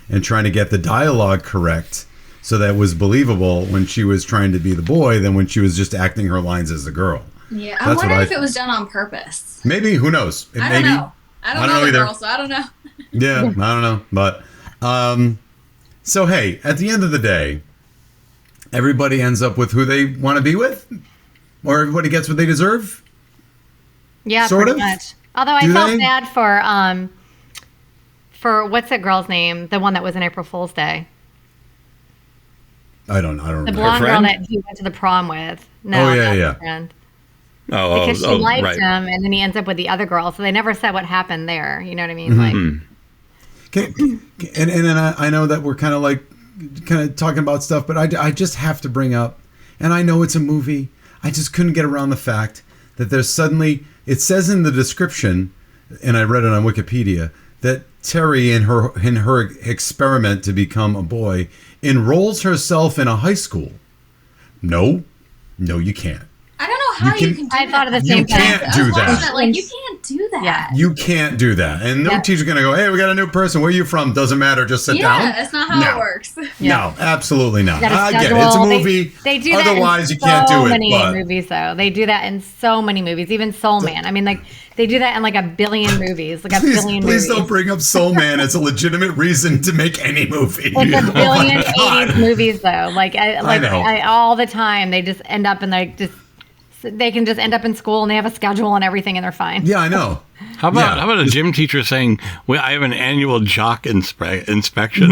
and trying to get the dialogue correct so that it was believable when she was trying to be the boy than when she was just acting her lines as the girl. Yeah, I wonder if it was done on purpose. Maybe, who knows? I don't know. I don't know the girl, so I don't know. Yeah, I don't know. But, so hey, at the end of the day, everybody ends up with who they want to be with? Or everybody gets what they deserve? Yeah, sort pretty of. much. Although I felt bad for what's that girl's name? The one that was in April Fool's Day. I don't The remember. blonde girl that he went to the prom with. No, Oh, yeah, not yeah. his friend. Because she liked him, and then he ends up with the other girl. So they never said what happened there. You know what I mean? And then I know that we're kind of talking about stuff, but I just have to bring up, and I know it's a movie, I just couldn't get around the fact that there's suddenly, it says in the description, and I read it on Wikipedia, that Terry in her experiment to become a boy enrolls herself in a high school. No, you can't. I don't know how you can do that. I thought of the same thing. You can't do that. Like, you can't do that. Yeah. You can't do that. And no teacher's going to go, hey, we got a new person. Where are you from? Doesn't matter. Just sit down. Yeah, that's not how it works. No, absolutely not. You gotta I get it. schedule. It's a movie. They do that Otherwise, in you can't do it. many But movies, though. They do that in so many movies. Even Soul Man. I mean, like they do that in like a billion movies. Like a billion please movies. don't bring up Soul Man as a legitimate reason to make any movie. Like a billion Oh my God. 80s movies, though. Like I know. all the time, they just end up in they can just end up in school and they have a schedule and everything and they're fine. Yeah, I know. How about a gym teacher saying, well, I have an annual jock inspection?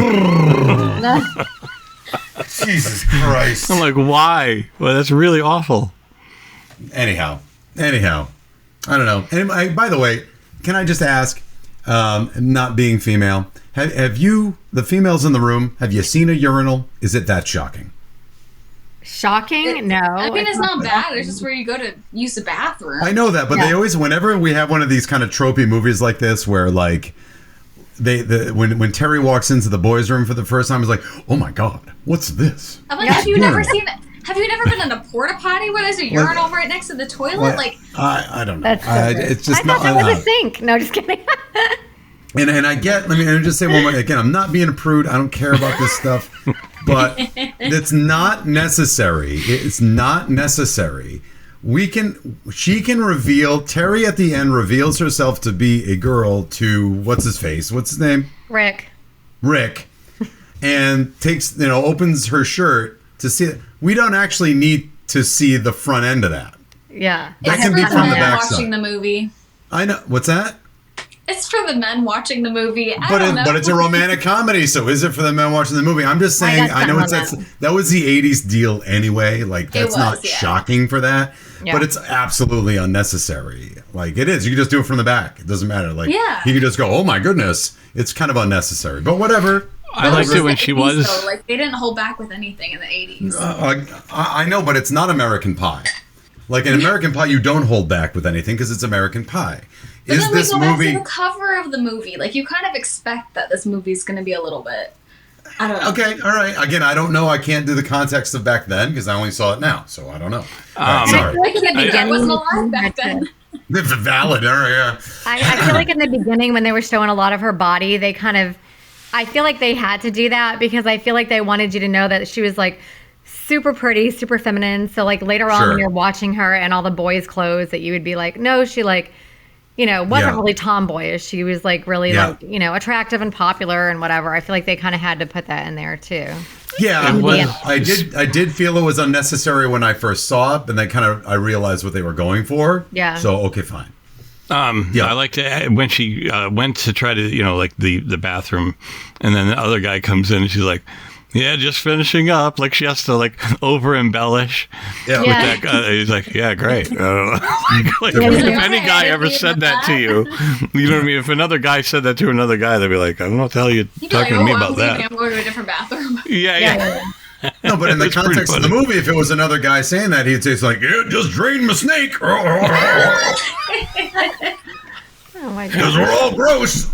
Jesus Christ. I'm like, why? Well, that's really awful. Anyhow, I don't know. And by the way, can I just ask, not being female, have you, the females in the room, have you seen a urinal? Is it that shocking? Shocking? No. I mean, it's not bad. It's just where you go to use the bathroom. I know that, but they always, whenever we have one of these kind of tropey movies like this, where like when Terry walks into the boys' room for the first time, it's like, oh my God, what's this? I'm like, have you never seen it? Have you never been in a porta potty where there's a urinal right next to the toilet? Like, I don't know. That's so It's just I thought that was a sink. No, just kidding. And I get, let me just say one more, again, I'm not being a prude. I don't care about this stuff, but it's not necessary. It's not necessary. She can reveal, Terry at the end reveals herself to be a girl to, what's his name? Rick. And opens her shirt to see it. We don't actually need to see the front end of that. Yeah. That can be from the back watching side. the movie. I know. What's that? It's for the men watching the movie. But it's a romantic comedy, so is it for the men watching the movie? I'm just saying. I know that was the '80s deal anyway. Like that's not shocking for that, but it's absolutely unnecessary. Like it is. You can just do it from the back. It doesn't matter. Like you can just go, oh my goodness, it's kind of unnecessary. But whatever. I liked it when she was. So, like they didn't hold back with anything in the '80s. I know, but it's not American Pie. Like in American Pie, you don't hold back with anything because it's American Pie. But then we go back to the cover of the movie. Like, you kind of expect that this movie's going to be a little bit... I don't know. Okay, all right. Again, I don't know. I can't do the context of back then because I only saw it now, so I don't know. Right, sorry. I feel like in the beginning, I wasn't alive back then. It's valid. All right, yeah. I feel like in the beginning when they were showing a lot of her body, they kind of... I feel like they had to do that because I feel like they wanted you to know that she was, like, super pretty, super feminine. So, like, later on when you're watching her in all the boys' clothes that you would be like, no, she, like... wasn't really tomboyish. She was like really like, attractive and popular and whatever. I feel like they kind of had to put that in there too. Yeah, I did feel it was unnecessary when I first saw it, and then I realized what they were going for. Yeah. So, okay, fine. I liked it when she went to try to, like the bathroom, and then the other guy comes in and she's like, Yeah, just finishing up. Like, she has to, like, over-embellish. Yeah. With that guy. He's like, yeah, great. I don't know. like, if any guy ever said that to you, you know what I mean? If another guy said that to another guy, they'd be like, I don't know what the hell you're talking to me about that. I'm going to a different bathroom. Yeah. No, but in the context of the movie, if it was another guy saying that, he'd say it's like, yeah, just drain my snake. Oh my Because god. we're all gross.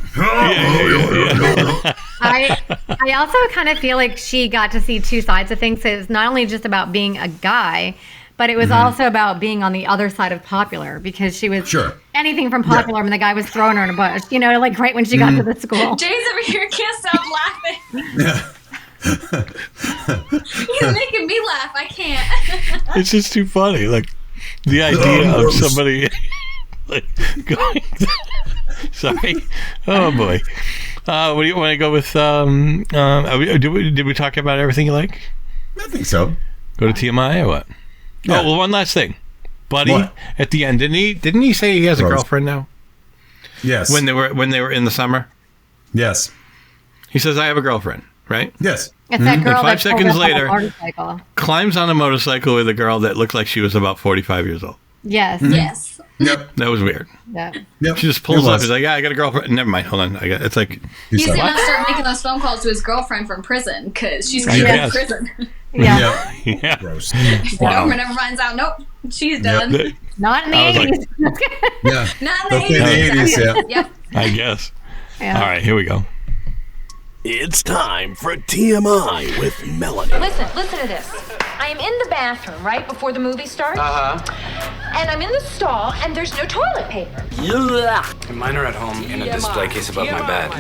I also kind of feel like she got to see two sides of things. So it's not only just about being a guy, but it was also about being on the other side of popular, because she was anything from popular when the guy was throwing her in a bush, you know, like right when she got to the school. Jay's over here, can't stop laughing. Yeah. He's making me laugh. I can't. It's just too funny. Like, the idea of somebody like going. Sorry. Oh boy. What do you want to go with? Did we talk about everything you like? I think so. Go to TMI or what? Yeah. Oh well, one last thing, Buddy. What? At the end, didn't he say he has a girlfriend now? Yes. When they were in the summer, Yes. he says, "I have a girlfriend." Right? Yes. It's that girl And 5 that pulled seconds up on a later, motorcycle. climbs on a motorcycle with a girl that looked like she was about 45 years old. Yes. Yes. Yep. That was weird. Yeah. Yep. She just pulls It up. was. He's like, "Yeah, I got a girlfriend." Never mind. Hold on. It's like, He's said, gonna start making those phone calls to his girlfriend from prison because she's gonna be in Yes. prison. Yeah. Yep. yeah. Gross. The government never finds out. Nope, she's done. Not in the I was like- 80s. Yeah. Not in the Okay, the 80s, yeah. Yep. I guess. Yeah. All right, here we go. It's time for TMI with Melanie. Listen to this. I am in the bathroom right before the movie starts. And I'm in the stall, and there's no toilet paper. Mine are at home in a display case above my bed.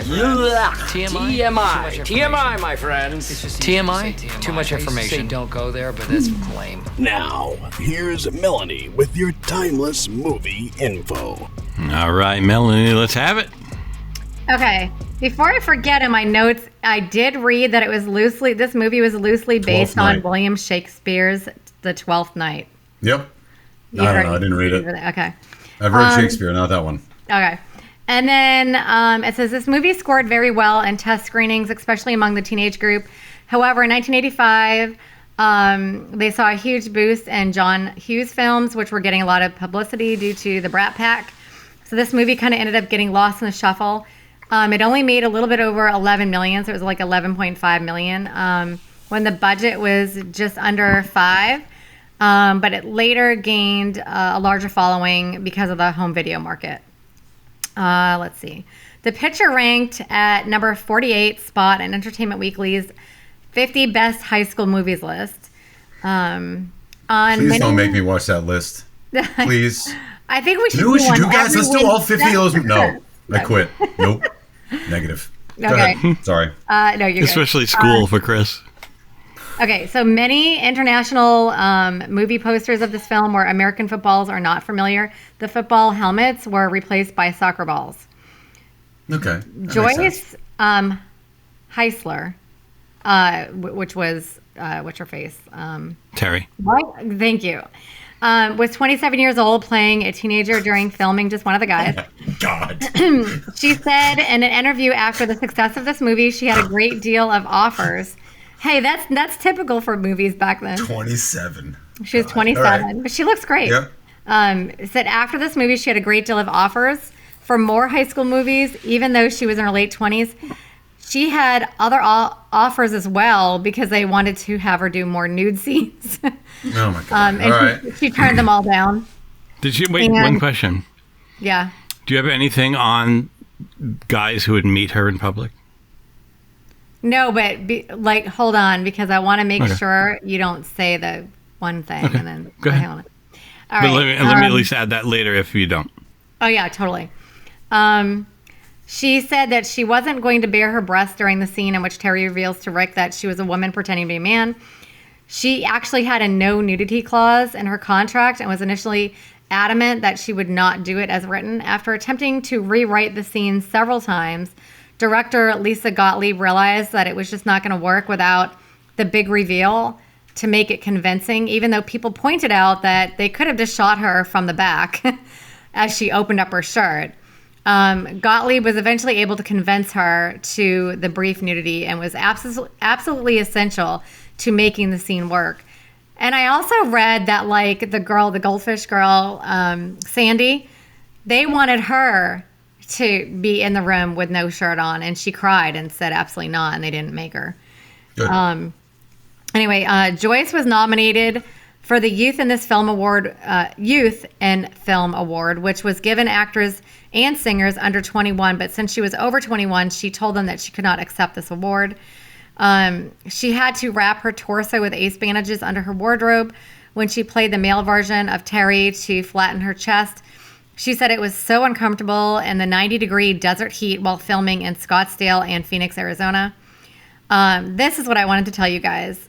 TMI, my friends. TMI? Too much information. Don't go there, but that's lame. Now, here's Melanie with your timeless movie info. All right, Melanie, let's have it. Okay. Before I forget, in my notes, I did read that this movie was loosely based on Night. William Shakespeare's The Twelfth Night. Yep. You I don't heard- know. I didn't read it. Okay. I've read Shakespeare, not that one. Okay. And then it says this movie scored very well in test screenings, especially among the teenage group. However, in 1985, they saw a huge boost in John Hughes films, which were getting a lot of publicity due to the Brat Pack. So this movie kind of ended up getting lost in the shuffle. It only made a little bit over 11 million, so it was like 11.5 million when the budget was just under 5. But it later gained a larger following because of the home video market. Let's see. The picture ranked at number 48 spot in Entertainment Weekly's 50 Best High School Movies list. Please don't make me watch that list. Please. I think we should You know what we should one do, guys? every Let's do all 50 of those. week. No. I quit. Nope. Negative. Go Okay. ahead. Sorry. No, you're good. Especially school for Chris. Okay, so many international movie posters of this film where American footballs are not familiar. The football helmets were replaced by soccer balls. Okay. That makes Joyce sense. Heisler, which was what's her face? Terry. What? Thank you. Was 27 years old, playing a teenager during filming just one of the guys. God. She said in an interview after the success of this movie, she had a great deal of offers. Hey, that's typical for movies back then. 27. She was 27, right. but she looks great. Yep. Said after this movie, she had a great deal of offers for more high school movies, even though she was in her late 20s. She had other offers as well because they wanted to have her do more nude scenes. Oh my God. And All right. she turned them all down. Did you wait? And- One question. Yeah. Do you have anything on guys who would meet her in public? No, but hold on, because I want to make Okay. sure you don't say the one thing and then Go ahead. hang on. All But right. let me at least add that later if you don't. Oh yeah, totally. She said that she wasn't going to bare her breasts during the scene in which Terry reveals to Rick that she was a woman pretending to be a man. She actually had a no nudity clause in her contract and was initially adamant that she would not do it as written. After attempting to rewrite the scene several times, director Lisa Gottlieb realized that it was just not going to work without the big reveal to make it convincing, even though people pointed out that they could have just shot her from the back as she opened up her shirt. Gottlieb was eventually able to convince her to the brief nudity and was absolutely essential to making the scene work. And I also read that, like, the goldfish girl, Sandy, they wanted her to be in the room with no shirt on, and she cried and said absolutely not, and they didn't make her. Good. Anyway, Joyce was nominated for the Youth in Film Award, which was given actors and singers under 21. But since she was over 21, she told them that she could not accept this award. She had to wrap her torso with ace bandages under her wardrobe when she played the male version of Terry to flatten her chest. She said it was so uncomfortable in the 90-degree desert heat while filming in Scottsdale and Phoenix, Arizona. This is what I wanted to tell you guys.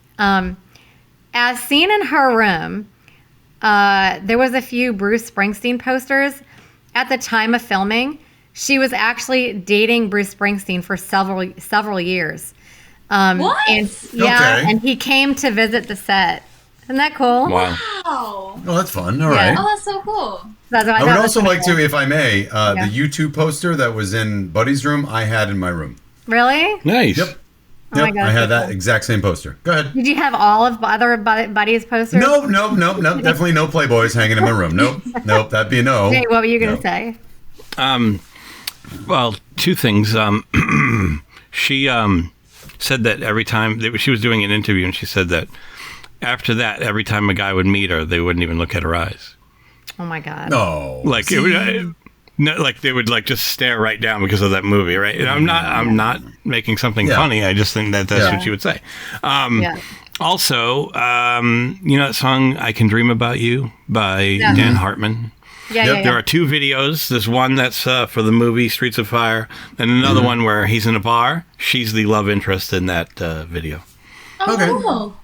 As seen in her room, there was a few Bruce Springsteen posters. At the time of filming, she was actually dating Bruce Springsteen for several years. What? And, yeah, okay. And he came to visit the set. Isn't that cool? Wow. Oh, that's fun. All right. Oh, that's so cool. I would also like to, if I may, the U2 poster that was in Buddy's room, I had in my room. Really? Nice. Yep. Oh my God, I had that exact same poster. Go ahead. Did you have all of other Buddy's posters? Nope. Definitely no Playboys hanging in my room. Nope. That'd be a no. Jay, what were you going to say? Well, two things. She said that every time she was doing an interview, and she said that after that, every time a guy would meet her, they wouldn't even look at her eyes. Oh my God. No. Like it would. No, like they would like just stare right down because of that movie, right? And I'm not making something funny. I just think that's what she would say. Also, you know that song "I Can Dream About You" by Dan Hartman. There are two videos. There's one that's for the movie Streets of Fire, and another one where he's in a bar. She's the love interest in that video. Oh, okay.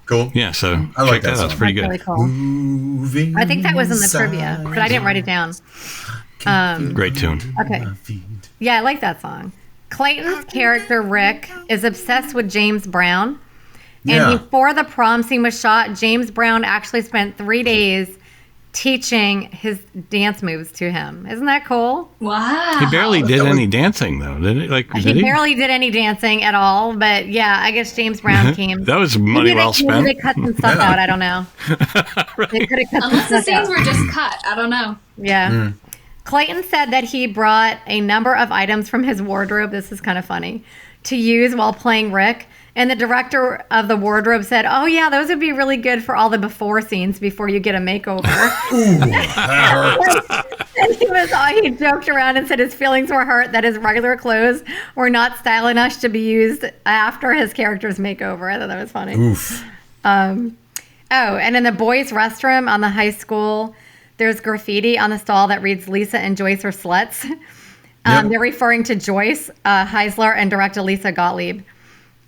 Cool. Yeah, so I like that. That's pretty good. Really cool. I think that was in the trivia, but I didn't write it down. Great tune. Okay. Yeah, I like that song. Clayton's character, Rick, is obsessed with James Brown. And before the prom scene was shot, James Brown actually spent 3 days teaching his dance moves to him. Isn't that cool? Wow. He barely did any dancing, though, did he? He barely did any dancing at all, but yeah, I guess James Brown came. That was money well spent. Maybe they cut some stuff out, I don't know. Right. They could have cut Unless the some stuff scenes were just cut, I don't know. Yeah. Clayton said that he brought a number of items from his wardrobe, this is kind of funny, to use while playing Rick. And the director of the wardrobe said, "Oh yeah, those would be really good for all the before scenes before you get a makeover." And he joked around and said his feelings were hurt that his regular clothes were not style enough to be used after his character's makeover. I thought that was funny. Oof. And in the boys' restroom on the high school, there's graffiti on the stall that reads "Lisa and Joyce are sluts." They're referring to Joyce Heisler and director Lisa Gottlieb.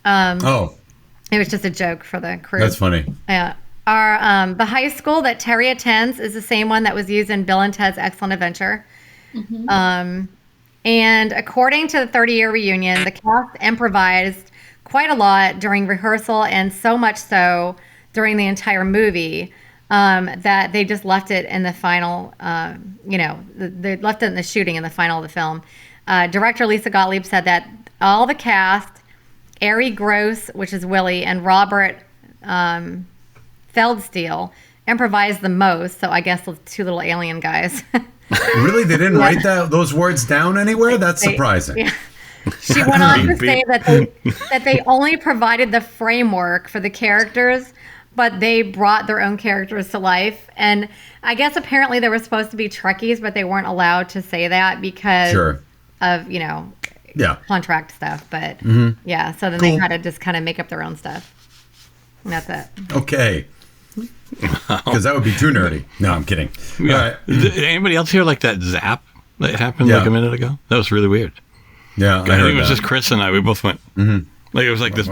It was just a joke for the crew. That's funny. Yeah. The high school that Terry attends is the same one that was used in Bill and Ted's Excellent Adventure. Mm-hmm. And according to the 30-year reunion, the cast improvised quite a lot during rehearsal, and so much so during the entire movie that they just left it in the final, they left it in the shooting in the final of the film. Director Lisa Gottlieb said that all the cast, Ari Gross, which is Willie, and Robert Feldstein improvised the most. So I guess the two little alien guys. Really? They didn't write those words down anywhere? That's surprising. Yeah. She went on to say that they only provided the framework for the characters, but they brought their own characters to life. And I guess apparently they were supposed to be Trekkies, but they weren't allowed to say that because of, contract stuff. But so then they had to just kind of make up their own stuff. And that's it. Okay. Because that would be too nerdy. No, I'm kidding. Yeah. All right. Did anybody else hear like that zap that happened like a minute ago? That was really weird. Yeah, I think it was just Chris and I. We both went. Like it was like this,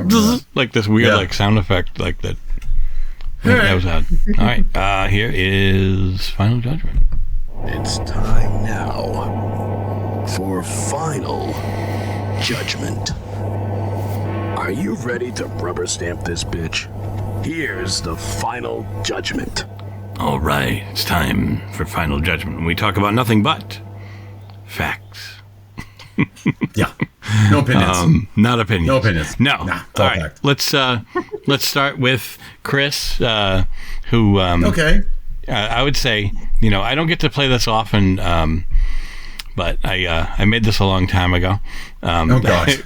like this weird like sound effect, like that. That was odd. All right, here is Final Judgment. It's time now for Final Judgment. Are you ready to rubber stamp this bitch? Here's the Final Judgment. All right, it's time for Final Judgment. We talk about nothing but facts. Yeah. No opinions. Not opinions. No opinions. No. Nah, all right. Let's start with Chris, who. Okay. I would say, I don't get to play this often, but I made this a long time ago. Oh gosh.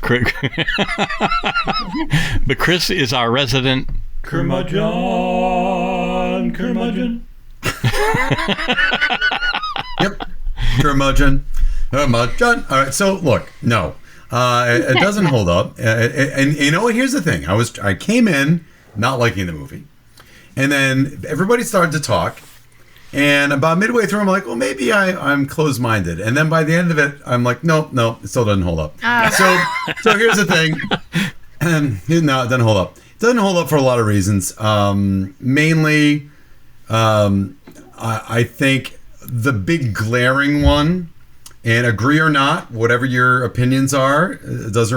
But Chris is our resident curmudgeon. Yep. Curmudgeon. All right. So look, no, it doesn't hold up. And you know what? Here's the thing. I came in not liking the movie, and then everybody started to talk. And about midway through, I'm like, well, maybe I'm closed-minded. And then by the end of it, I'm like, no, it still doesn't hold up. So here's the thing. No, it doesn't hold up. It doesn't hold up for a lot of reasons. Mainly, I think the big glaring one, and agree or not, whatever your opinions are, it that's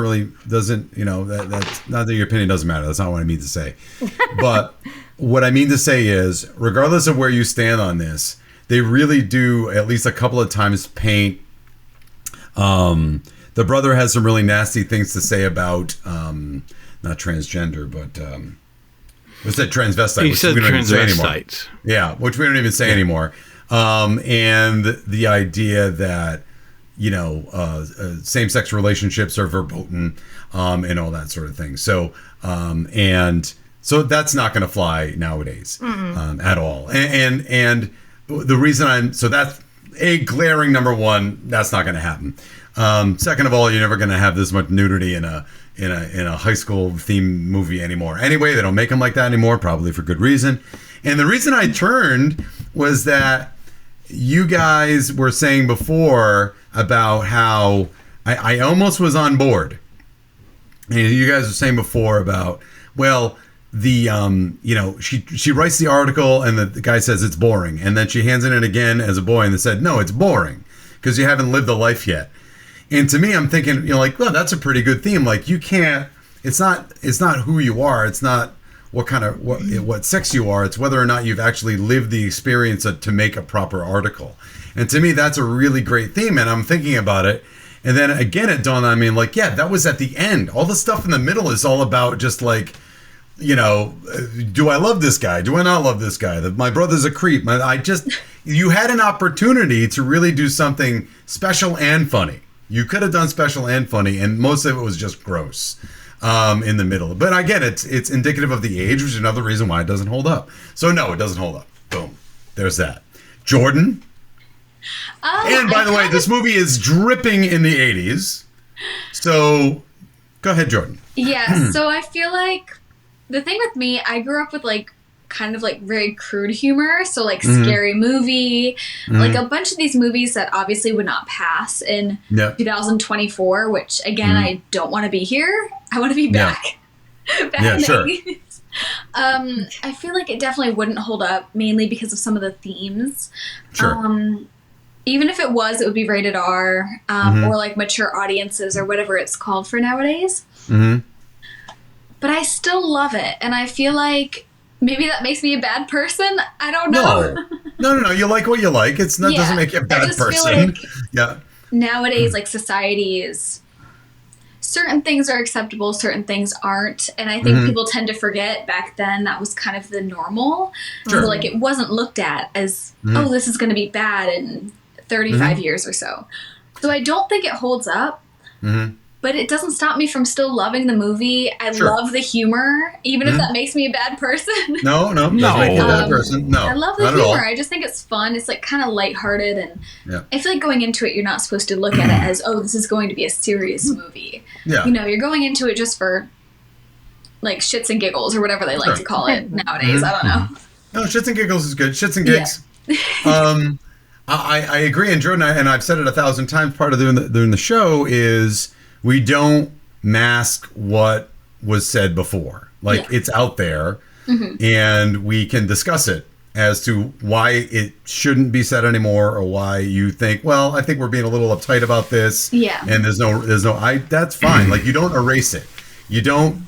not that your opinion doesn't matter. That's not what I mean to say. But what I mean to say is, regardless of where you stand on this, they really do at least a couple of times paint. The brother has some really nasty things to say about not transgender, but what's that, transvestite? He said transvestites. Yeah, which we don't even say anymore. And the idea that same-sex relationships are verboten, and all that sort of thing. So So that's not going to fly nowadays at all. And the reason that's a glaring number one. That's not going to happen. Second of all, you're never going to have this much nudity in a high school themed movie anymore. Anyway, they don't make them like that anymore, probably for good reason. And the reason I turned was that you guys were saying before about how I almost was on board. And you guys were saying before about, well, the she writes the article and the guy says it's boring, and then she hands it in again as a boy and they said, no, it's boring because you haven't lived the life yet. And to me, I'm thinking, well, that's a pretty good theme. Like, you can't, it's not who you are. It's not what sex you are. It's whether or not you've actually lived the experience to make a proper article. And to me, that's a really great theme. And I'm thinking about it. And then again, it dawned on me, like, yeah, that was at the end. All the stuff in the middle is all about just like, do I love this guy? Do I not love this guy? My brother's a creep. You had an opportunity to really do something special and funny. You could have done special and funny, and most of it was just gross in the middle. But I get it. It's indicative of the age, which is another reason why it doesn't hold up. So no, it doesn't hold up. Boom. There's that. Jordan? And by the way, this movie is dripping in the 80s. So go ahead, Jordan. Yeah, so I feel like the thing with me, I grew up with kind of very crude humor. So Scary Movie, like a bunch of these movies that obviously would not pass in 2024, which again, I don't want to be here. I want to be back. Back in the 80s. I feel like it definitely wouldn't hold up, mainly because of some of the themes. Sure. Even if it would be rated R, or mature audiences or whatever it's called for nowadays. But I still love it. And I feel like maybe that makes me a bad person. I don't know. No. You like what you like. That doesn't make you a bad person. Feel like nowadays, society is, certain things are acceptable, certain things aren't. And I think people tend to forget back then that was kind of the normal. Sure. So it wasn't looked at as, oh, this is going to be bad in 35 years or so. So I don't think it holds up. But it doesn't stop me from still loving the movie. I love the humor, even if that makes me a bad person. No, doesn't make you a bad person. No, I love the humor. I just think it's fun. It's kind of lighthearted, and I feel like going into it, you're not supposed to look at it as, oh, this is going to be a serious movie. Yeah. You're going into it just for shits and giggles or whatever they like to call it nowadays. I don't know. No, shits and giggles is good. Shits and gigs. Yeah. I agree, and Jordan, and I've said it 1,000 times. Part of doing the show is we don't mask what was said before. It's out there, and we can discuss it as to why it shouldn't be said anymore, or why you think, well, I think we're being a little uptight about this. Yeah. And there's no, that's fine. You don't erase it. You don't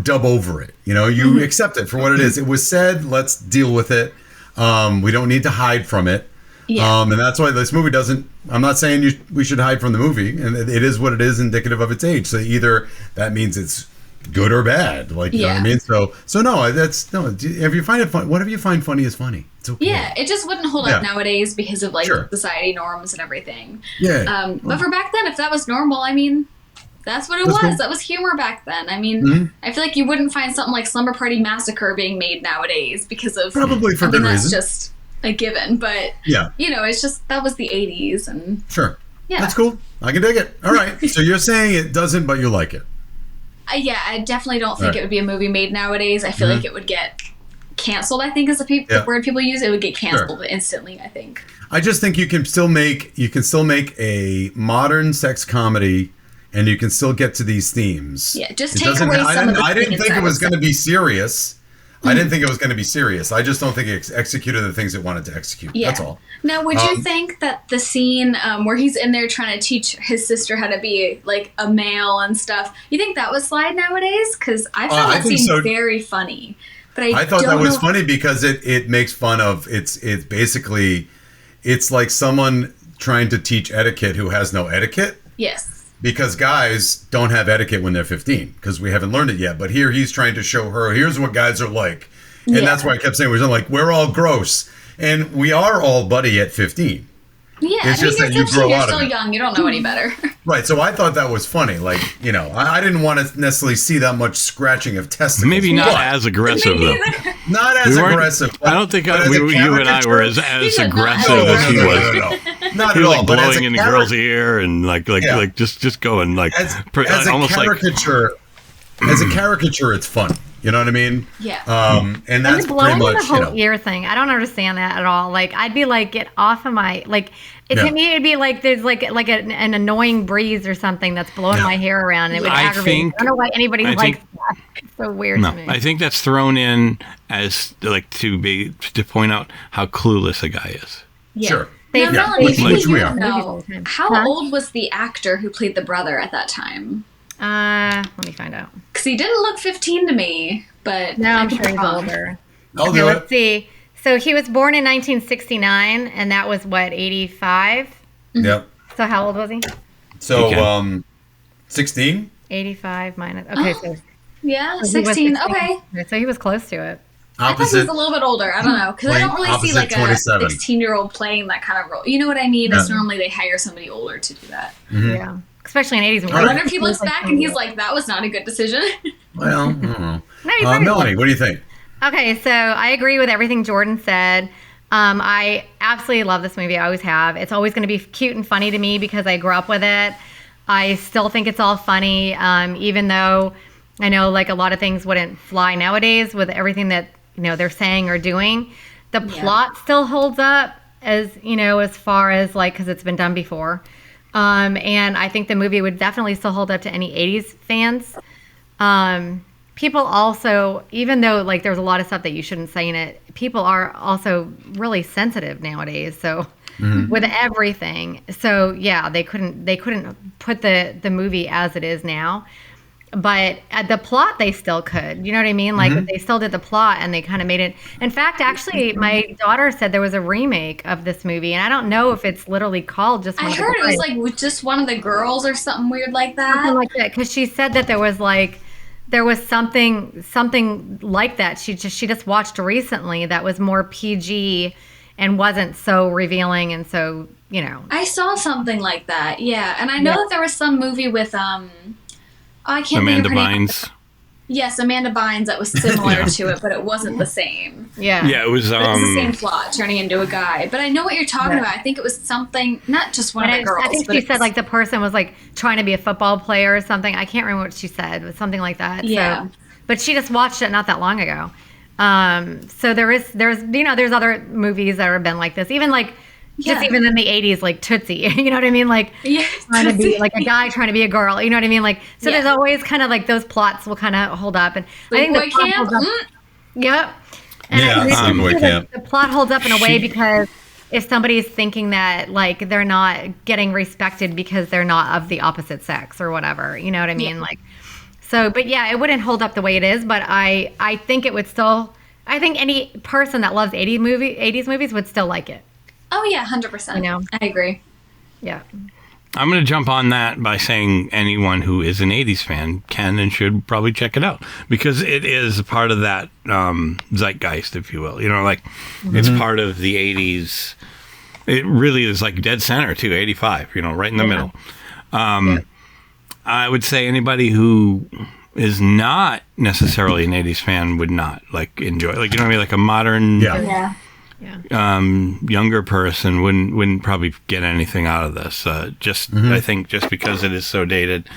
dub over it. You accept it for what it is. It was said, let's deal with it. We don't need to hide from it. Yeah. And that's why this movie doesn't. I'm not saying we should hide from the movie, and it is what it is, indicative of its age. So either that means it's good or bad, like you know what I mean. So no, that's no. If you find it fun, whatever you find funny is funny. It's okay. Yeah, it just wouldn't hold up nowadays because of like society norms and everything. Yeah. But for back then, if that was normal, I mean, that's what it was. Cool. That was humor back then. I mean, I feel like you wouldn't find something like Slumber Party Massacre being made nowadays because of probably for good reason. That's just a given, but you know, it's just that was the 80s and that's cool. I can dig it. All right, so you're saying it doesn't, but you like it. Yeah, I definitely don't think it would be a movie made nowadays. I feel like it would get canceled. I think is the word people use. It would get canceled instantly. I think. I just think you can still make a modern sex comedy, and you can still get to these themes. Yeah, just take away some of the. I didn't think it was going to be serious. I didn't think it was going to be serious. I just don't think it executed the things it wanted to execute. Yeah. That's all. Now, would you think that the scene where he's in there trying to teach his sister how to be like a male and stuff, you think that would slide nowadays? Because I found that scene very funny. But I thought that was funny because it makes fun of it's basically it's like someone trying to teach etiquette who has no etiquette. Yes. Because guys don't have etiquette when they're 15 because we haven't learned it yet. But here he's trying to show her, here's what guys are like. And that's why I kept saying, we're all gross. And we are all buddy at 15. Yeah, it's just that you grow out of it. You're still young. You don't know any better. Right. So I thought that was funny. Like, you know, I didn't want to necessarily see that much scratching of testicles. Maybe not as aggressive, though. Not as aggressive. I don't think you and I were as aggressive as he was. No. Not at all. Like blowing in the girl's ear and like just going like as almost a caricature. As a caricature, it's fun. You know what I mean? Yeah. And that's blowing pretty much the whole ear thing. I don't understand that at all. Like, I'd be like, get off of my like. To me, it'd be like there's like an annoying breeze or something that's blowing my hair around. And it would aggravate me. I don't know why anybody likes that. It's so weird to me. I think that's thrown in as like to point out how clueless a guy is. Yeah. Sure. Which we are. How old was the actor who played the brother at that time? Let me find out. Because he didn't look 15 to me, but no, I'm sure he's older. Let's see. So he was born in 1969, and that was what, 85? Yep. So how old was he? So 16. 85 minus. Okay, so yeah, 16. Okay. So he was close to it. I thought he was a little bit older. I don't know, because I don't really see like a 16-year-old playing that kind of role. You know what I mean? It's normally they hire somebody older to do that. Mm-hmm. Yeah. Especially in 80s movies. I wonder if he looks back and he's like, that was not a good decision. Well, I don't know. Melanie, what do you think? Okay, so I agree with everything Jordan said. I absolutely love this movie. I always have. It's always going to be cute and funny to me because I grew up with it. I still think it's all funny, even though I know like a lot of things wouldn't fly nowadays with everything that they're saying or doing. The plot still holds up as far as like because it's been done before. And I think the movie would definitely still hold up to any 80s fans. People also, even though like there's a lot of stuff that you shouldn't say in it, people are also really sensitive nowadays. So with everything, so yeah, they couldn't put the movie as it is now, but the plot they still could. You know what I mean? Like they still did the plot and they kind of made it. In fact, actually, my daughter said there was a remake of this movie, and I don't know if it's literally called just. I heard it was like with just one of the girls or something weird like that. Something like that, because she said that there was something like that. She just watched recently that was more PG and wasn't so revealing and so I saw something like that, yeah, and I know that there was some movie with I can't Amanda think of her name. Bynes. Yes, Amanda Bynes that was similar to it, but it wasn't the same. Yeah, it was. But it's the same plot, turning into a guy. But I know what you're talking about. I think it was something, not just one of the girls. I think she said like the person was like trying to be a football player or something. I can't remember what she said. It was something like that. Yeah. So, but she just watched it not that long ago. So there's other movies that have been like this. Even like. Just even in the 80s, like Tootsie, you know what I mean? Like trying to be like a guy trying to be a girl, you know what I mean? Like, so there's always kind of like those plots will kind of hold up. And I think the plot holds up. Yep. And the plot holds up in a way because if somebody's thinking that like they're not getting respected because they're not of the opposite sex or whatever, you know what I mean? Like, so, but yeah, it wouldn't hold up the way it is, but I think it would still, I think any person that loves 80s movies would still like it. Oh yeah, 100%. You know? I agree. Yeah. I'm going to jump on that by saying anyone who is an 80s fan can and should probably check it out because it is part of that zeitgeist, if you will. You know, like it's part of the 80s. It really is like dead center, too, 85, you know, right in the middle. I would say anybody who is not necessarily an 80s fan would not like enjoy it. Like, you know what I mean? Like a modern younger person wouldn't probably get anything out of this. I think just because it is so dated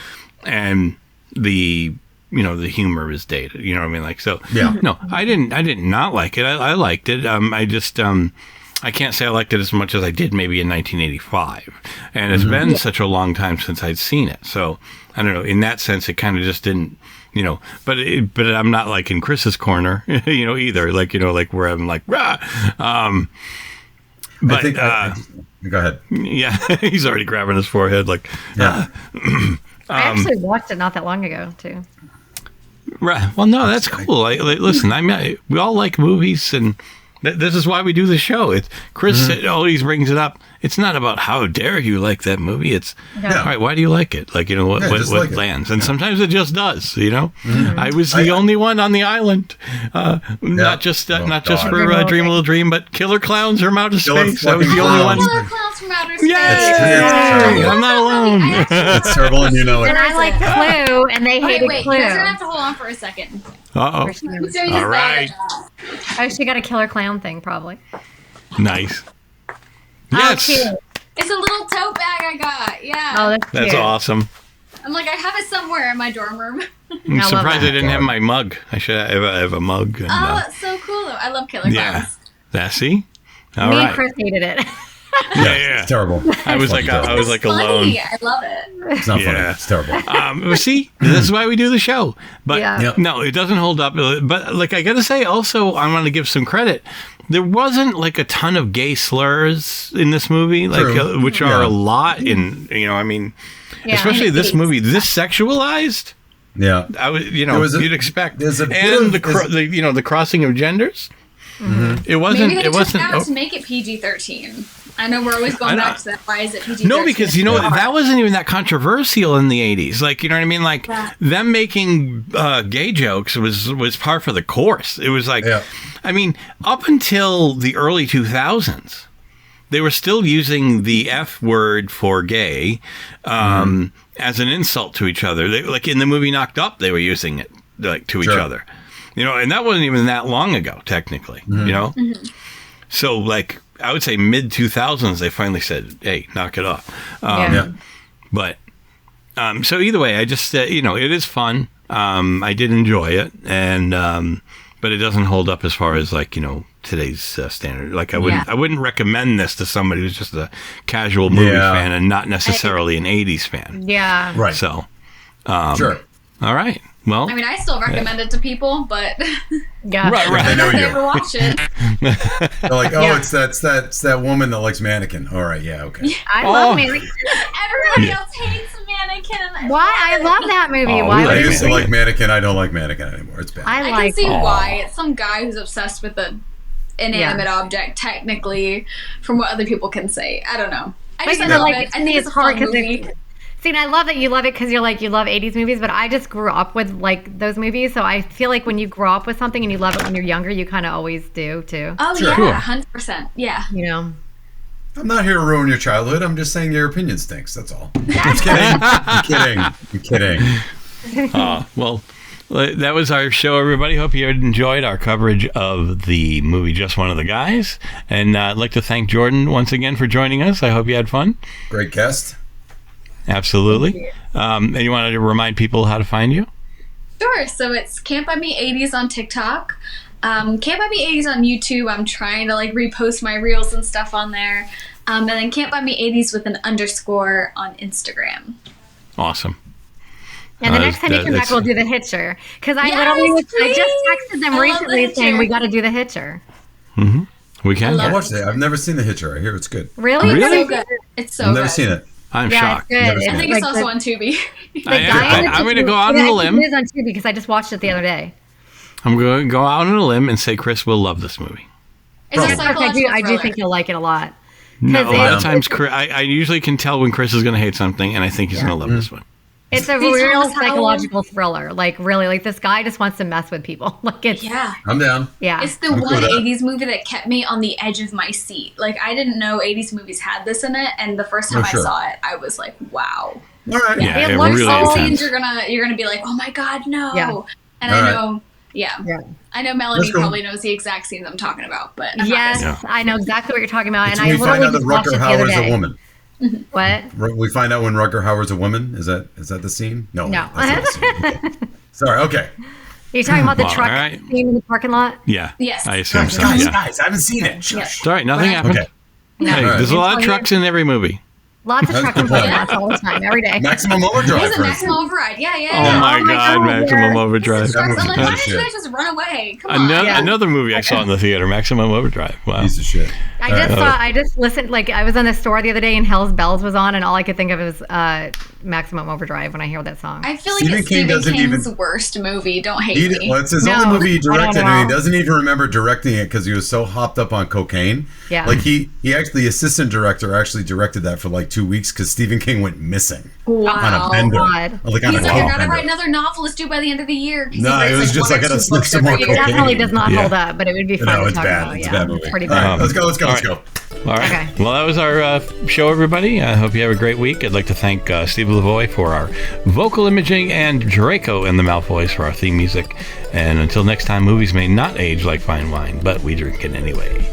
and the humor is dated. You know what I mean? Like, so no, I did not like it. I liked it. I can't say I liked it as much as I did maybe in 1985. And it's been such a long time since I'd seen it. So, I don't know, in that sense, it kind of just didn't, you know, but I'm not like in Chris's corner, you know, either. Like, you know, like where I'm like, rah! But, I think, go ahead. Yeah, he's already grabbing his forehead like, I actually watched it not that long ago, too. Right. Well, no, that's cool. Listen, we all like movies and this is why we do the show. Chris always brings it up. It's not about how dare you like that movie. It's all right. Why do you like it? Like, you know, what like lands, and sometimes it just does. You know, I was the only one on the island. Not just for Dream a Little Dream, but Killer Clowns from Outer Space. I was the only one. Killer Clowns from Outer Space. Yay! I'm not alone. It's terrible, and you know it. And I like Clue, and they hated Wait, Clue. you guys are gonna have to hold on for a second. Uh-oh. All right. Oh, she got a Killer Clown thing, probably. Nice. Yes. Cute. It's a little tote bag I got. Yeah. Oh, that's That's awesome. I'm like, I have it somewhere in my dorm room. I'm surprised I didn't have my mug. I should have a mug. And, that's so cool though. I love Killer Clowns. Yeah. See? All Me right. and Chris hated it. Yeah. It's terrible. I was like alone. Funny. I love it. It's not funny. It's terrible. See, this is why we do the show. But Yeah. no, it doesn't hold up. But like, I got to say, also, I want to give some credit. There wasn't like a ton of gay slurs in this movie, like which are a lot in, you know, I mean, especially this movie, this sexualized. Yeah, I was, you know, you'd expect, and the crossing of genders. It wasn't. Maybe they it wasn't. took out to make it PG-13. I know we're always going back to that. Why is it PG-13? No, because you know that wasn't even that controversial in the 80s. Like, you know what I mean? Like them making gay jokes was par for the course. It was like, I mean, up until the early 2000s, they were still using the F word for gay as an insult to each other. Like in the movie Knocked Up, they were using it like to each other. You know, and that wasn't even that long ago, technically. You know, so like I would say mid 2000s, they finally said, "Hey, knock it off." But so either way, I just you know, it is fun. I did enjoy it, and but it doesn't hold up as far as like, you know, today's standard. Like I wouldn't recommend this to somebody who's just a casual movie fan and not necessarily an 80s fan. Yeah. Right. So sure. All right. Well, I mean, I still recommend it to people, but right. They know they you. ever watch it. They're like, it's that woman that likes Mannequin. All right, okay. I love Mannequin. Everybody else hates Mannequin. Why? I love that movie. Why? I used to like Mannequin. I don't like Mannequin anymore. It's bad. I can see why. It's some guy who's obsessed with an inanimate object, technically, from what other people can say. I don't know. I just love it. I think it's hard because see, and I love that you love it because you're like, you love 80s movies, but I just grew up with like those movies, so I feel like when you grow up with something and you love it when you're younger, you kind of always do too. Oh yeah, 100%. Yeah. You know. I'm not here to ruin your childhood. I'm just saying your opinion stinks. That's all. I'm kidding. Well, that was our show, everybody. Hope you enjoyed our coverage of the movie Just One of the Guys. And I'd like to thank Jordan once again for joining us. I hope you had fun. Great guest. Absolutely. And you wanted to remind people how to find you? Sure. So it's Cantbuyme80s on TikTok. Cantbuyme80s on YouTube. I'm trying to like repost my reels and stuff on there. And then Cantbuyme80s with an _ on Instagram. Awesome. And the next time you come back, we'll do the Hitcher. Because I I just texted them recently saying we got to do the Hitcher. We can. I watched it. I've never seen the Hitcher. I hear it's good. Really? It's so good. It's so good. I've never seen it. I'm shocked. I think it's also on Tubi. I'm going to go out on a limb. It is on Tubi because I just watched it the other day. I'm going to go out on a limb and say Chris will love this movie. It's a psychological I do think you'll like it a lot. No, a lot of times, I usually can tell when Chris is going to hate something, and I think he's going to love this one. It's a real psychological thriller. Like, really, like, this guy just wants to mess with people. Like, it's... Yeah. I'm down. Yeah. It's the one 80s movie that kept me on the edge of my seat. Like, I didn't know 80s movies had this in it, and the first time I saw it, I was like, wow. All right. Yeah, it looks really all scenes you're gonna be like, oh my god, no. Yeah. And I know, I know Melanie probably knows the exact scenes I'm talking about, but yes, I know exactly what you're talking about, It's and I when we find out that literally just watched Rutger it the other Hauer's day. a woman. What? We find out when Rutger Hauer's a woman. Is that the scene? No. No. That's not the scene. Okay. Sorry. Okay. Are you talking about the Well, truck all right. scene in the parking lot? Yeah. Yes. I assume so. Guys, Yeah. I haven't seen it. It's all right. Nothing happened. Okay. Hey, No. there's a lot of trucks in every movie. Lots of trucks in parking lots all the time, every day. Maximum Overdrive. He's a for maximum instance. override. Yeah. Oh my God, Maximum Overdrive. I'm like, why Piece of did you shit. guys just run away? Come on. Another movie I saw in the theater, Maximum Overdrive. Wow. Piece of shit. I just listened, like, I was in the store the other day and Hell's Bells was on, and all I could think of was Maximum Overdrive when I hear that song. I feel like Stephen it's King Stephen doesn't King's even- worst movie. Don't hate me. Well, it's his No, only movie he I don't directed, and he know. doesn't even remember directing it because he was so hopped up on cocaine. Yeah. Like he actually, the assistant director actually directed that for like 2 weeks because Stephen King went missing Wow. on a bender. God. Like on He's a like, I wild gotta bender. write another novel. Let's do it by the end of the year. 'Cause he No, writes, it was just one like, or I gotta two sniff books some more every It year. cocaine. definitely does not Yeah. hold up, but it would be fun No, to it's talk bad. about. It's Yeah. a bad movie. It's pretty All right, bad. let's go. Let's All go. All right. Okay. Well, that was our show, everybody. I hope you have a great week. I'd like to thank Steve Lavoie for our vocal imaging and Draco and the Malfoys for our theme music. And until next time, movies may not age like fine wine, but we drink it anyway.